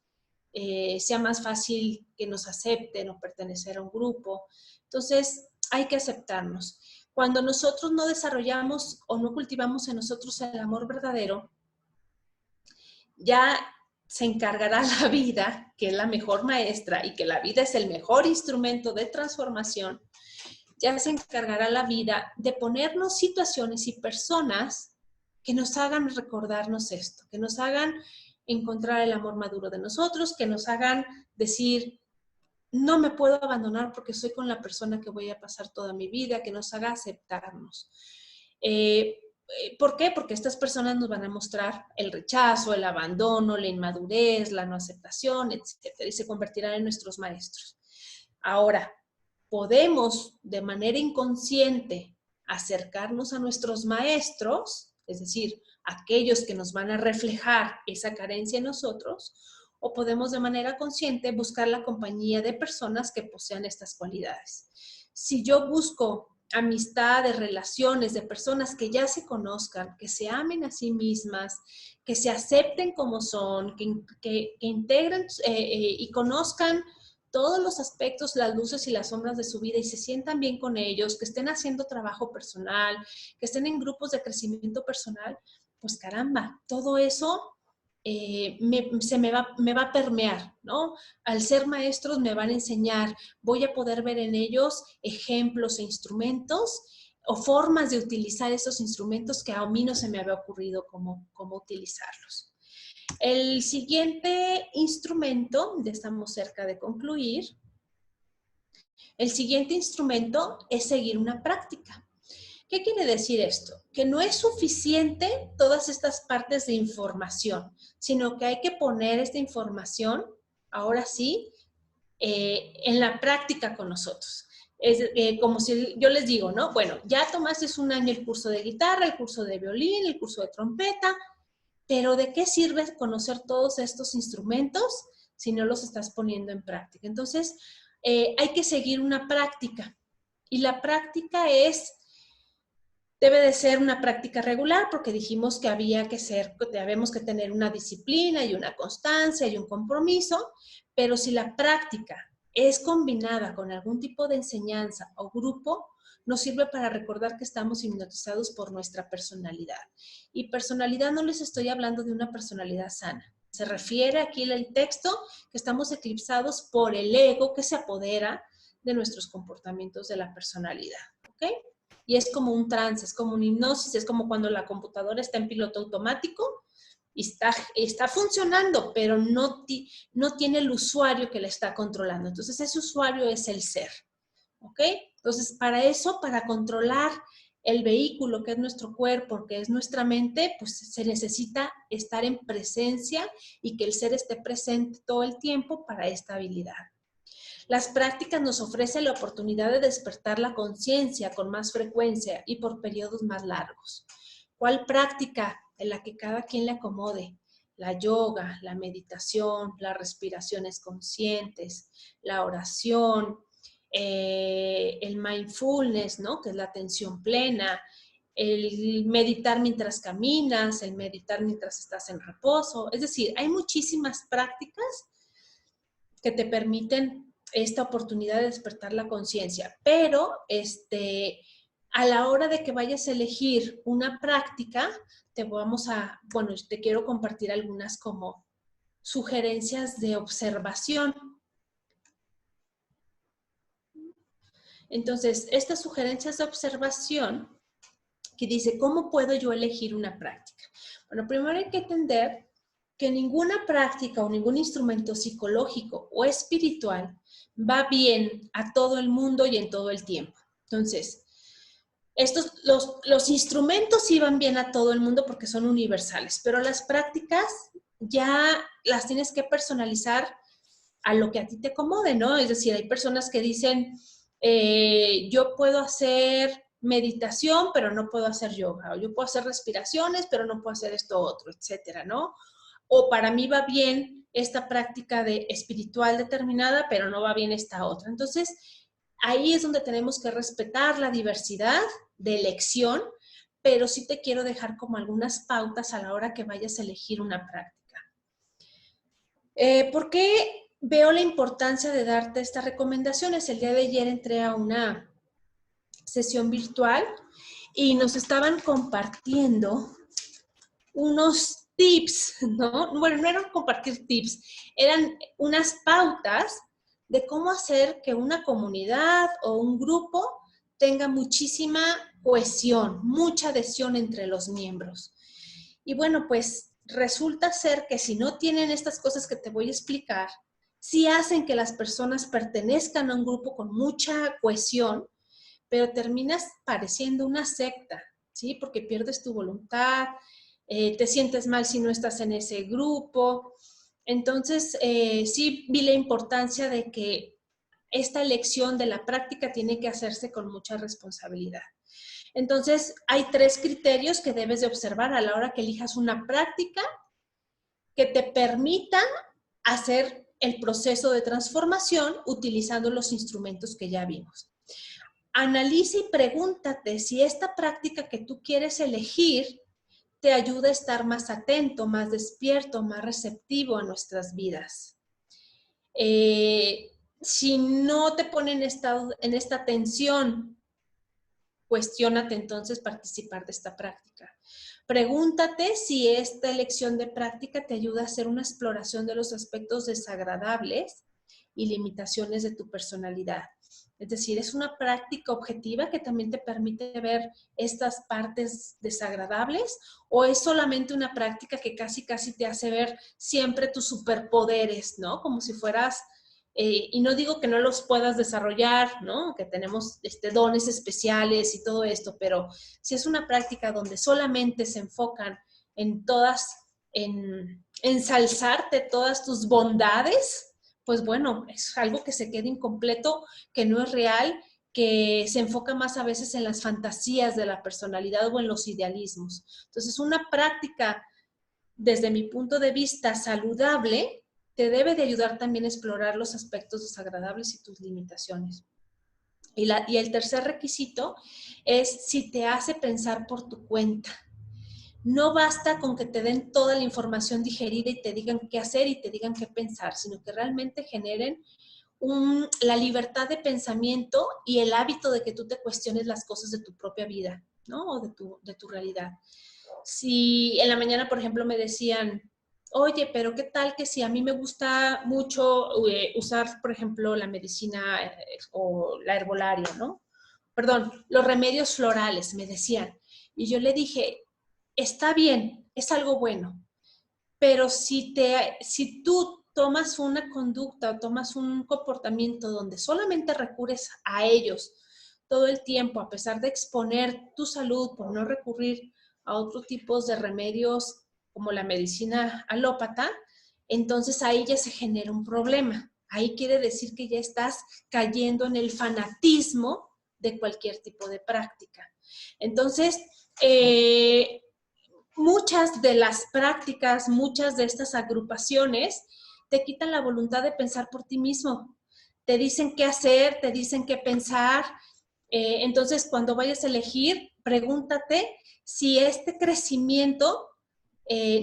[SPEAKER 2] sea más fácil que nos acepten o pertenecer a un grupo. Entonces, hay que aceptarnos. Cuando nosotros no desarrollamos o no cultivamos en nosotros el amor verdadero, ya se encargará la vida, que es la mejor maestra y que la vida es el mejor instrumento de transformación, ya se encargará la vida de ponernos situaciones y personas que nos hagan recordarnos esto, que nos hagan encontrar el amor maduro de nosotros, que nos hagan decir, no me puedo abandonar porque soy con la persona que voy a pasar toda mi vida, que nos haga aceptarnos. ¿Por qué? Porque estas personas nos van a mostrar el rechazo, el abandono, la inmadurez, la no aceptación, etcétera, y se convertirán en nuestros maestros. Ahora, podemos de manera inconsciente acercarnos a nuestros maestros, es decir, aquellos que nos van a reflejar esa carencia en nosotros, o podemos de manera consciente buscar la compañía de personas que posean estas cualidades. Si yo busco amistades, relaciones de personas que ya se conozcan, que se amen a sí mismas, que se acepten como son, que integren y conozcan todos los aspectos, las luces y las sombras de su vida y se sientan bien con ellos, que estén haciendo trabajo personal, que estén en grupos de crecimiento personal, pues caramba, todo eso me va a permear, ¿no? Al ser maestros me van a enseñar, voy a poder ver en ellos ejemplos e instrumentos o formas de utilizar esos instrumentos que a mí no se me había ocurrido cómo utilizarlos. El siguiente instrumento, ya estamos cerca de concluir, el siguiente instrumento es seguir una práctica. ¿Qué quiere decir esto? Que no es suficiente todas estas partes de información, sino que hay que poner esta información, ahora sí, en la práctica con nosotros. Es como si yo les digo, ¿no? Bueno, ya tomaste un año el curso de guitarra, el curso de violín, el curso de trompeta, pero ¿de qué sirve conocer todos estos instrumentos si no los estás poniendo en práctica? Entonces, hay que seguir una práctica. Y la práctica debe de ser una práctica regular porque dijimos que debemos que tener una disciplina y una constancia y un compromiso, pero si la práctica es combinada con algún tipo de enseñanza o grupo, nos sirve para recordar que estamos hipnotizados por nuestra personalidad. Y personalidad no les estoy hablando de una personalidad sana. Se refiere aquí el texto que estamos eclipsados por el ego que se apodera de nuestros comportamientos de la personalidad. ¿Ok? Y es como un trance, es como una hipnosis, es como cuando la computadora está en piloto automático y está funcionando, pero no tiene el usuario que la está controlando. Entonces, ese usuario es el ser. ¿Ok? Entonces, para eso, para controlar el vehículo que es nuestro cuerpo, que es nuestra mente, pues se necesita estar en presencia y que el ser esté presente todo el tiempo para esta habilidad. Las prácticas nos ofrecen la oportunidad de despertar la conciencia con más frecuencia y por periodos más largos. ¿Cuál práctica? En la que cada quien le acomode. La yoga, la meditación, las respiraciones conscientes, la oración, el mindfulness, ¿no? Que es la atención plena, el meditar mientras caminas, el meditar mientras estás en reposo. Es decir, hay muchísimas prácticas que te permiten esta oportunidad de despertar la conciencia, pero a la hora de que vayas a elegir una práctica, te quiero compartir algunas como sugerencias de observación. Entonces, estas sugerencias de observación que dice, ¿cómo puedo yo elegir una práctica? Bueno, primero hay que entender que ninguna práctica o ningún instrumento psicológico o espiritual va bien a todo el mundo y en todo el tiempo. Entonces, los instrumentos sí van bien a todo el mundo porque son universales, pero las prácticas ya las tienes que personalizar a lo que a ti te acomode, ¿no? Es decir, hay personas que dicen, yo puedo hacer meditación, pero no puedo hacer yoga, o yo puedo hacer respiraciones, pero no puedo hacer esto otro, etcétera, ¿no? O para mí va bien esta práctica de espiritual determinada, pero no va bien esta otra. Entonces, ahí es donde tenemos que respetar la diversidad de elección, pero sí te quiero dejar como algunas pautas a la hora que vayas a elegir una práctica. ¿Por qué veo la importancia de darte estas recomendaciones? El día de ayer entré a una sesión virtual y nos estaban compartiendo unos tips, ¿no? Bueno, no eran compartir tips, eran unas pautas de cómo hacer que una comunidad o un grupo tenga muchísima cohesión, mucha adhesión entre los miembros. Y bueno, pues resulta ser que si no tienen estas cosas que te voy a explicar, sí hacen que las personas pertenezcan a un grupo con mucha cohesión, pero terminas pareciendo una secta, ¿sí? Porque pierdes tu voluntad, te sientes mal si no estás en ese grupo. Entonces, sí vi la importancia de que esta elección de la práctica tiene que hacerse con mucha responsabilidad. Entonces, hay 3 criterios que debes de observar a la hora que elijas una práctica que te permita hacer el proceso de transformación utilizando los instrumentos que ya vimos. Analiza y pregúntate si esta práctica que tú quieres elegir te ayuda a estar más atento, más despierto, más receptivo a nuestras vidas. Si no te pone en esta tensión, cuestiónate entonces participar de esta práctica. Pregúntate si esta elección de práctica te ayuda a hacer una exploración de los aspectos desagradables y limitaciones de tu personalidad. Es decir, es una práctica objetiva que también te permite ver estas partes desagradables, o es solamente una práctica que casi te hace ver siempre tus superpoderes, ¿no? Como si fueras, y no digo que no los puedas desarrollar, ¿no? Que tenemos dones especiales y todo esto, pero si es una práctica donde solamente se enfocan en ensalzarte todas tus bondades, pues bueno, es algo que se queda incompleto, que no es real, que se enfoca más a veces en las fantasías de la personalidad o en los idealismos. Entonces, una práctica, desde mi punto de vista, saludable, te debe de ayudar también a explorar los aspectos desagradables y tus limitaciones. Y el tercer requisito es si te hace pensar por tu cuenta. No basta con que te den toda la información digerida y te digan qué hacer y te digan qué pensar, sino que realmente generen la libertad de pensamiento y el hábito de que tú te cuestiones las cosas de tu propia vida, ¿no? O de tu realidad. Si en la mañana, por ejemplo, me decían, oye, pero ¿qué tal que si a mí me gusta mucho usar, por ejemplo, la medicina o la herbolaria, ¿no? Perdón, los remedios florales, me decían. Y yo le dije, está bien, es algo bueno, pero si tú tomas una conducta o tomas un comportamiento donde solamente recurres a ellos todo el tiempo, a pesar de exponer tu salud por no recurrir a otros tipos de remedios como la medicina alópata, entonces ahí ya se genera un problema. Ahí quiere decir que ya estás cayendo en el fanatismo de cualquier tipo de práctica. Entonces, muchas de las prácticas, muchas de estas agrupaciones te quitan la voluntad de pensar por ti mismo. Te dicen qué hacer, te dicen qué pensar. Entonces, cuando vayas a elegir, pregúntate si este crecimiento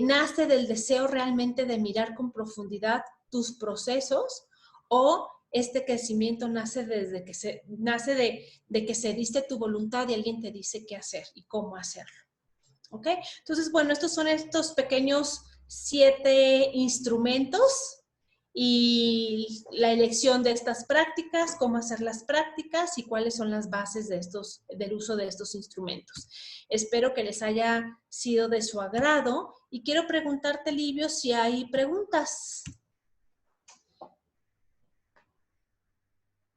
[SPEAKER 2] nace del deseo realmente de mirar con profundidad tus procesos, o este crecimiento nace de que se diste tu voluntad y alguien te dice qué hacer y cómo hacerlo. ¿Ok? Entonces, bueno, estos son estos pequeños 7 instrumentos y la elección de estas prácticas, cómo hacer las prácticas y cuáles son las bases del uso de estos instrumentos. Espero que les haya sido de su agrado y quiero preguntarte, Livio, si hay preguntas.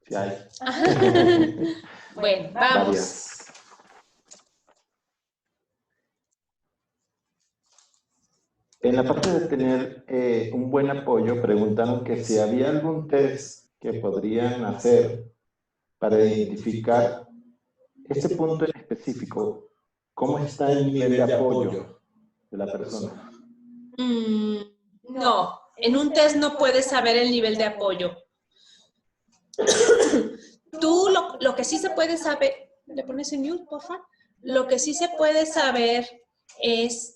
[SPEAKER 1] Sí hay.
[SPEAKER 2] Bueno, vamos.
[SPEAKER 1] Varias. En la parte de tener un buen apoyo, preguntaron que si había algún test que podrían hacer para identificar ese punto en específico, cómo está el nivel de apoyo de la persona.
[SPEAKER 2] No, en un test no puedes saber el nivel de apoyo. Tú lo que sí se puede saber, ¿le pones en mute, por favor? Lo que sí se puede saber es,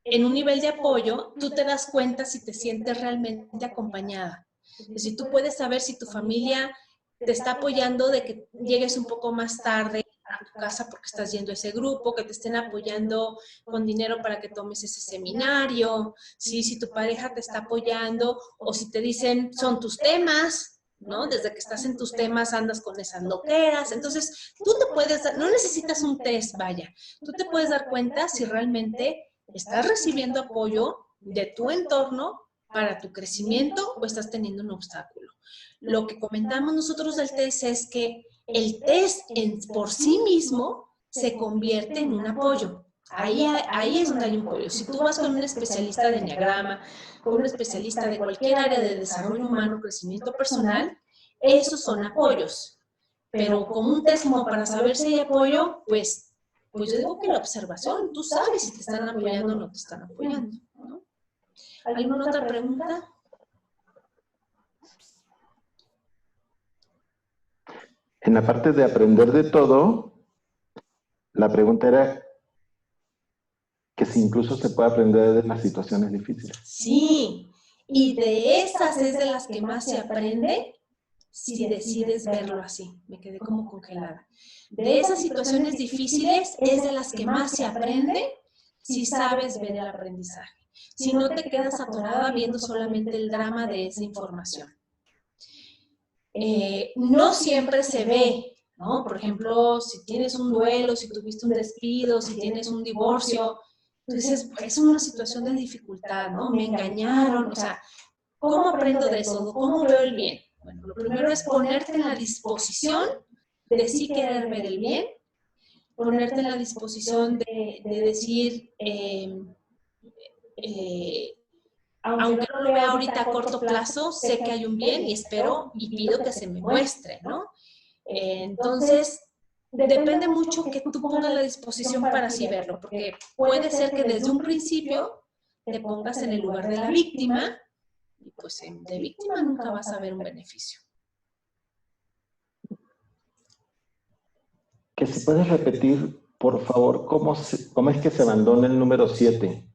[SPEAKER 2] en un nivel de apoyo, tú te das cuenta si te sientes realmente acompañada. Es decir, tú puedes saber si tu familia te está apoyando de que llegues un poco más tarde a tu casa porque estás yendo a ese grupo, que te estén apoyando con dinero para que tomes ese seminario, ¿sí? Si tu pareja te está apoyando o si te dicen, son tus temas, ¿no? Desde que estás en tus temas andas con esas loqueras. Entonces, tú te puedes dar, no necesitas un test, vaya. Tú te puedes dar cuenta si realmente estás recibiendo apoyo de tu entorno para tu crecimiento o estás teniendo un obstáculo. Lo que comentamos nosotros del test es que el test por sí mismo se convierte en un apoyo. Ahí es donde hay un apoyo. Si tú vas con un especialista de enneagrama, con un especialista de cualquier área de desarrollo humano, crecimiento personal, esos son apoyos. Pero como un test como para saber si hay apoyo, pues yo digo que la observación, tú sabes si te están apoyando o no te están apoyando, ¿no? ¿Alguna otra pregunta?
[SPEAKER 1] En la parte de aprender de todo, la pregunta era que si incluso se puede aprender de las situaciones difíciles.
[SPEAKER 2] Sí, y de esas es de las que más se aprende si decides verlo así. Me quedé como congelada. De esas situaciones difíciles es de las que más se aprende si sabes ver el aprendizaje. Si no te quedas atorada viendo solamente el drama de esa información. No siempre se ve, ¿no? Por ejemplo, si tienes un duelo, si tuviste un despido, si tienes un divorcio, entonces es una situación de dificultad, ¿no? Me engañaron, o sea, ¿cómo aprendo de eso? ¿Cómo veo el bien? Bueno, lo primero es ponerte en la disposición de sí querer ver el bien, ponerte en la disposición de decir, aunque no lo vea ahorita a corto plazo, sé que hay un bien y espero y pido que se me muestre, ¿no? Entonces, depende mucho que tú pongas la disposición para así verlo, porque puede ser que desde un principio te pongas en el lugar de la víctima y pues de víctima nunca vas a ver un beneficio.
[SPEAKER 1] Que si puedes repetir, por favor, cómo es que se abandona el número 7.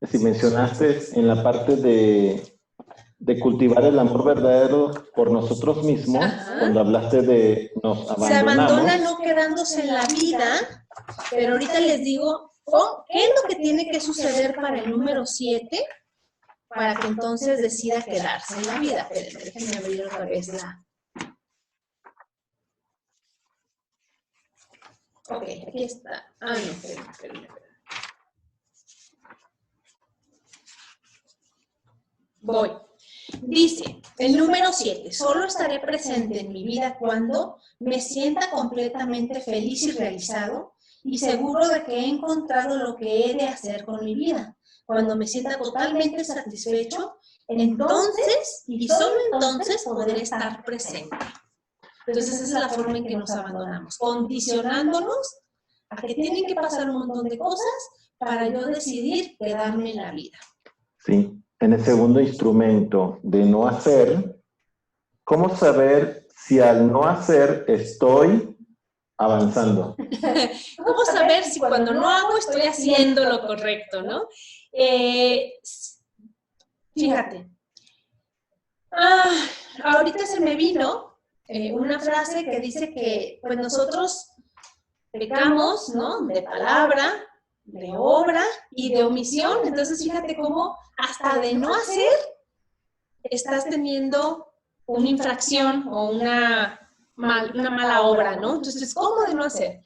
[SPEAKER 1] Si mencionaste en la parte de cultivar el amor verdadero por nosotros mismos, cuando hablaste de nos abandonamos.
[SPEAKER 2] Se abandona no quedándose en la vida, pero ahorita les digo, ¿qué es lo que tiene que suceder para el número 7 para que entonces decida quedarse en la vida? Espérenme, déjenme abrir otra vez la... Ok, aquí está. Ah, no, espérenme. Voy. Dice, el número 7, solo estaré presente en mi vida cuando me sienta completamente feliz y realizado y seguro de que he encontrado lo que he de hacer con mi vida. Cuando me sienta totalmente satisfecho, entonces y solo entonces podré estar presente. Entonces esa es la forma en que nos abandonamos, condicionándonos a que tienen que pasar un montón de cosas para yo decidir quedarme en la vida.
[SPEAKER 1] Sí. En el segundo instrumento de no hacer, ¿cómo saber si al no hacer estoy avanzando?
[SPEAKER 2] ¿Cómo saber si cuando no hago estoy haciendo lo correcto, no? Fíjate. Ahorita se me vino una frase que dice que pues nosotros pecamos, ¿no? De palabra, de obra y de omisión. Entonces, fíjate cómo hasta de no hacer estás teniendo una infracción o una mala obra, ¿no? Entonces, ¿cómo de no hacer?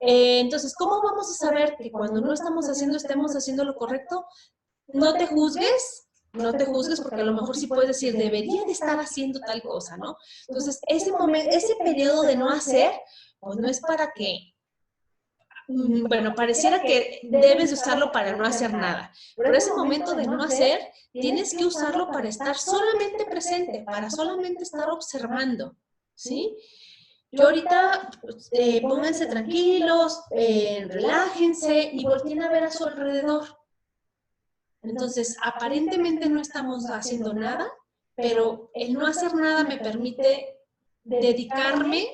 [SPEAKER 2] Entonces, ¿cómo vamos a saber que cuando no estamos estemos haciendo lo correcto? No te juzgues porque a lo mejor sí puedes decir, debería de estar haciendo tal cosa, ¿no? Entonces, ese periodo de no hacer, pues no es para que, bueno, pareciera que debes de usarlo para no hacer nada, pero ese momento de no hacer, tienes que usarlo para estar solamente presente, para solamente estar observando, ¿sí? Yo ahorita, pónganse tranquilos, relájense y volteen a ver a su alrededor. Entonces, aparentemente no estamos haciendo nada, pero el no hacer nada me permite dedicarme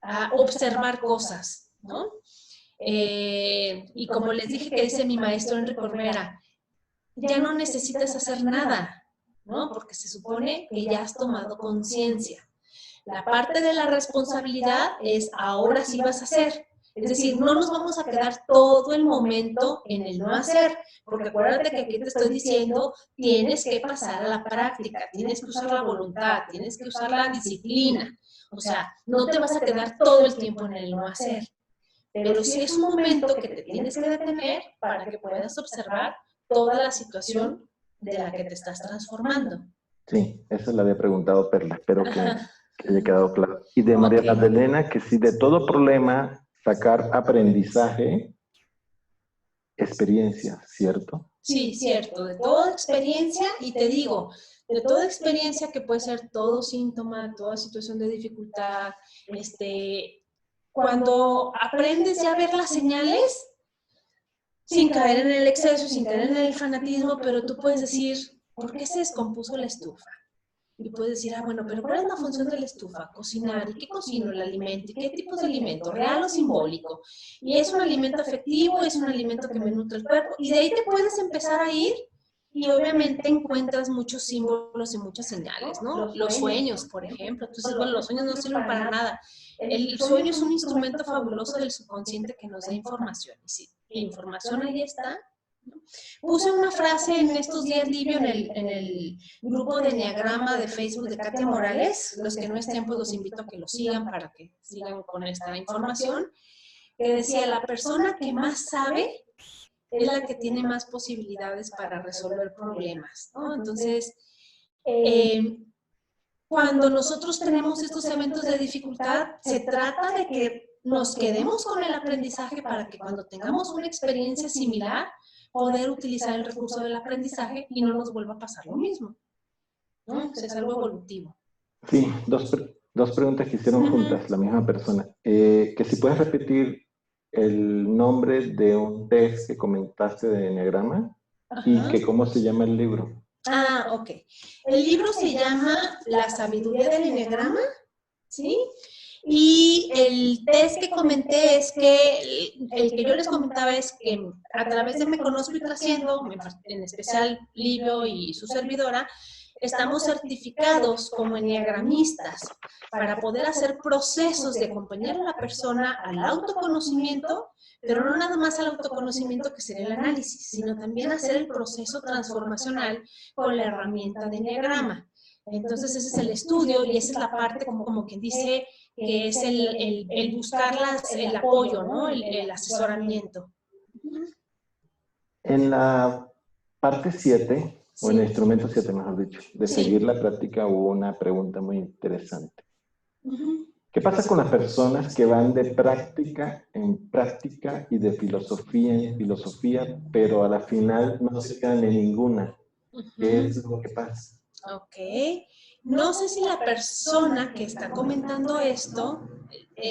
[SPEAKER 2] a observar cosas, ¿no? Y como les dije que dice mi maestro Enrique Corvera, ya no necesitas hacer nada, ¿no? Porque se supone que ya has tomado conciencia. La parte de la responsabilidad es ahora sí vas a hacer. Es decir, no nos vamos a quedar todo el momento en el no hacer, porque acuérdate que aquí te estoy diciendo, tienes que pasar a la práctica, tienes que usar la voluntad, tienes que usar la disciplina. O sea, no te vas a quedar todo el tiempo en el no hacer. Pero sí es un momento que te tienes que detener para que puedas observar toda la situación de la que te estás transformando.
[SPEAKER 1] Sí, eso le había preguntado Perla, espero que haya quedado claro. Y de María Magdalena, que si de todo problema sacar aprendizaje, experiencia, ¿cierto?
[SPEAKER 2] Sí, cierto, de toda experiencia, y te digo, de toda experiencia que puede ser todo síntoma, toda situación de dificultad, cuando aprendes ya a ver las señales, sin caer en el exceso, sin caer en el fanatismo, pero tú puedes decir, ¿por qué se descompuso la estufa? Y puedes decir, bueno, pero ¿cuál es la función de la estufa? Cocinar. ¿Y qué cocino el alimento? ¿Y qué tipos de alimento? ¿Real o simbólico? ¿Y es un alimento afectivo? ¿Es un alimento que me nutre el cuerpo? Y de ahí te puedes empezar a ir y obviamente encuentras muchos símbolos y muchas señales, ¿no? Los sueños, por ejemplo. Entonces, bueno, los sueños no sirven para nada. El sueño es un instrumento fabuloso del subconsciente que nos da información. Y si la información ahí está, puse una frase en estos días, Livio, en el grupo de Enneagrama de Facebook de Katia Morales. Los que no estén, pues los invito a que lo sigan para que sigan con esta información. Que decía, la persona que más sabe es la que tiene más posibilidades para resolver problemas, ¿no? Entonces, cuando nosotros tenemos estos eventos de dificultad, se trata de que nos quedemos con el aprendizaje para que cuando tengamos una experiencia similar, poder utilizar el recurso del aprendizaje y no nos vuelva a pasar lo mismo, ¿no? Entonces, es algo evolutivo.
[SPEAKER 1] Sí, dos preguntas que hicieron juntas, la misma persona. Que si puedes repetir el nombre de un test que comentaste de Enneagrama y que cómo se llama el libro.
[SPEAKER 2] Ok. El libro se llama La sabiduría del Enneagrama, ¿sí? Y el test que comenté es que, el que yo les comentaba es que a través de Me Conozco y Trasciendo, en especial Livio y su servidora, estamos certificados como enneagramistas para poder hacer procesos de acompañar a la persona al autoconocimiento, pero no nada más al autoconocimiento que sería el análisis, sino también hacer el proceso transformacional con la herramienta de enneagrama. Entonces ese es el estudio y esa es la parte como quien dice que es el buscar el apoyo, ¿no? El asesoramiento.
[SPEAKER 1] En la parte 7, o en el instrumento 7, mejor dicho, de seguir la práctica, hubo una pregunta muy interesante. ¿Qué pasa con las personas que van de práctica en práctica y de filosofía en filosofía, pero a la final no se quedan en ninguna? ¿Qué es lo que pasa?
[SPEAKER 2] Ok. No sé si la persona que está comentando esto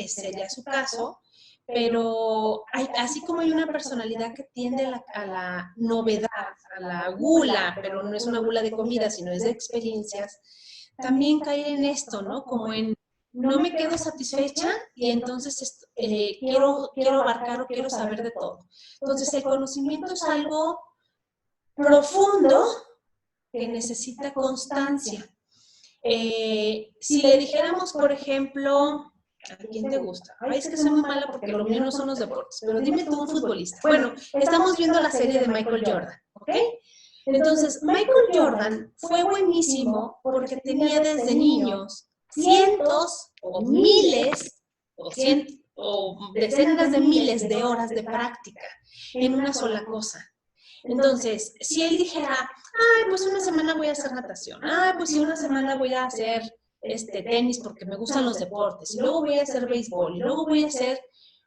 [SPEAKER 2] sería su caso, pero así como hay una personalidad que tiende a la novedad, a la gula, pero no es una gula de comida, sino es de experiencias, también caer en esto, ¿no? Como en no me quedo satisfecha y entonces quiero abarcar o quiero saber de todo. Entonces el conocimiento es algo profundo que necesita constancia. Si le dijéramos, por ejemplo, ¿a quién te gusta? Ay, es que soy muy mala porque lo mío no son los deportes, pero dime tú un futbolista. Bueno, estamos viendo la serie de Michael Jordan, ¿ok? Entonces, Michael Jordan fue buenísimo porque tenía desde niños cientos o miles o decenas de miles de horas de práctica en una sola cosa. Entonces, si él dijera, ay, pues una semana voy a hacer natación, ay, pues sí, una semana voy a hacer tenis porque me gustan los deportes, y luego voy a hacer béisbol, y luego voy a hacer,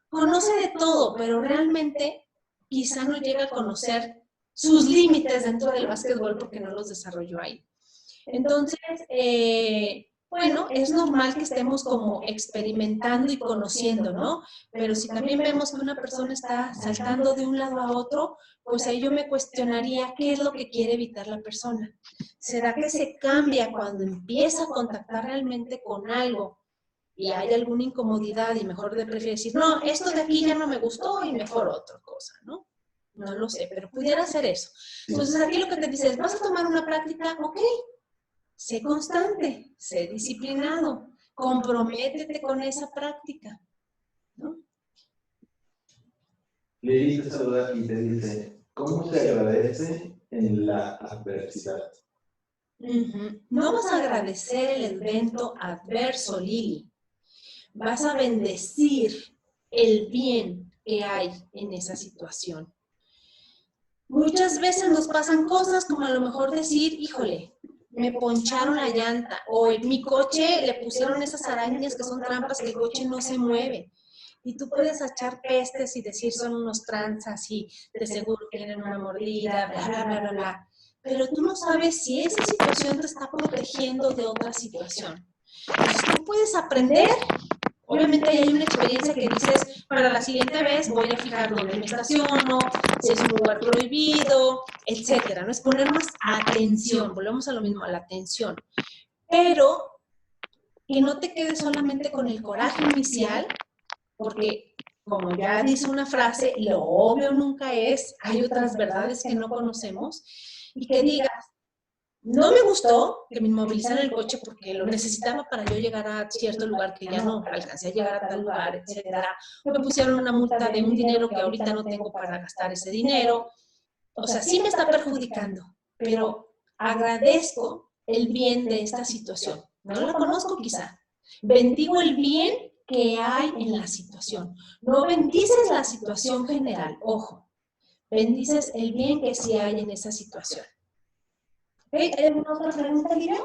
[SPEAKER 2] conoce de todo, pero realmente quizá no llega a conocer sus límites dentro del básquetbol porque no los desarrolló ahí. Entonces, bueno, es normal que estemos como experimentando y conociendo, ¿no? Pero si también vemos que una persona está saltando de un lado a otro, pues ahí yo me cuestionaría qué es lo que quiere evitar la persona. ¿Será que se cambia cuando empieza a contactar realmente con algo y hay alguna incomodidad y mejor prefiere decir, no, esto de aquí ya no me gustó y mejor otra cosa, ¿no? No lo sé, pero pudiera ser eso. Entonces aquí lo que te dice es, ¿vas a tomar una práctica? Ok. Sé constante, sé disciplinado, comprométete con esa práctica, ¿no?
[SPEAKER 1] Lili te saluda y te dice, ¿cómo se agradece en la adversidad?
[SPEAKER 2] No vas a agradecer el evento adverso, Lili. Vas a bendecir el bien que hay en esa situación. Muchas veces nos pasan cosas como a lo mejor decir, híjole, me poncharon la llanta, o en mi coche le pusieron esas arañas que son trampas que el coche no se mueve. Y tú puedes echar pestes y decir son unos tranzas y de seguro tienen una mordida, bla, bla, bla, bla, bla. Pero tú no sabes si esa situación te está protegiendo de otra situación. Entonces tú puedes aprender. Obviamente hay una experiencia que dices, para la siguiente vez voy a fijar dónde me estaciono, si es un lugar prohibido, etcétera. No es poner más atención, volvemos a lo mismo, a la atención. Pero que no te quedes solamente con el coraje inicial, porque como ya dice una frase, lo obvio nunca es, hay otras verdades que no conocemos, y que digas, no me gustó que me inmovilizaran el coche porque lo necesitaba para yo llegar a cierto lugar que ya no alcancé a llegar a tal lugar, etcétera. O me pusieron una multa de un dinero que ahorita no tengo para gastar ese dinero. O sea, sí me está perjudicando, pero agradezco el bien de esta situación. No la conozco quizá. Bendigo el bien que hay en la situación. No bendices la situación general, ojo. Bendices el bien que sí hay en esa situación. ¿Hay alguna otra pregunta, Livia?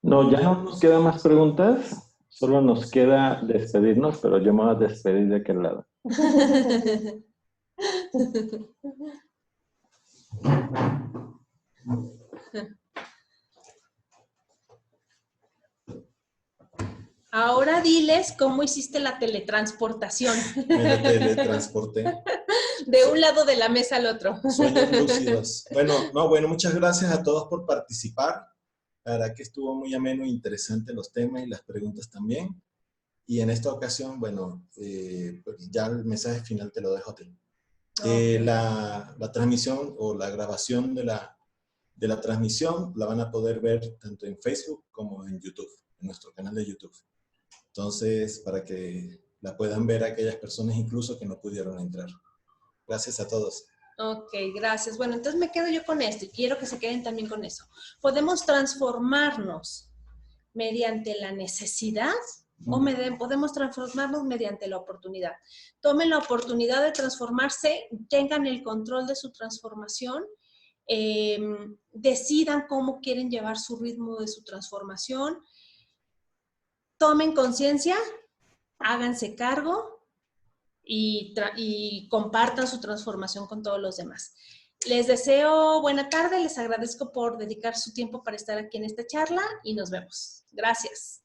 [SPEAKER 1] No, ya no nos quedan más preguntas. Solo nos queda despedirnos, pero yo me voy a despedir de aquel lado.
[SPEAKER 2] Ahora diles cómo hiciste la teletransportación.
[SPEAKER 3] Me teletransporté.
[SPEAKER 2] De un lado de la mesa al otro.
[SPEAKER 3] Sueños lúcidos. Bueno, muchas gracias a todos por participar. La verdad que estuvo muy ameno e interesante los temas y las preguntas también. Y en esta ocasión, bueno, pues ya el mensaje final te lo dejo a ti. Okay. La transmisión o la grabación de la transmisión la van a poder ver tanto en Facebook como en YouTube, en nuestro canal de YouTube. Entonces, para que la puedan ver aquellas personas incluso que no pudieron entrar. Gracias a todos.
[SPEAKER 2] Ok, gracias. Bueno, entonces me quedo yo con esto y quiero que se queden también con eso. Podemos transformarnos mediante la necesidad o podemos transformarnos mediante la oportunidad. Tomen la oportunidad de transformarse, tengan el control de su transformación, decidan cómo quieren llevar su ritmo de su transformación, tomen conciencia, háganse cargo y compartan su transformación con todos los demás. Les deseo buena tarde, les agradezco por dedicar su tiempo para estar aquí en esta charla y nos vemos. Gracias.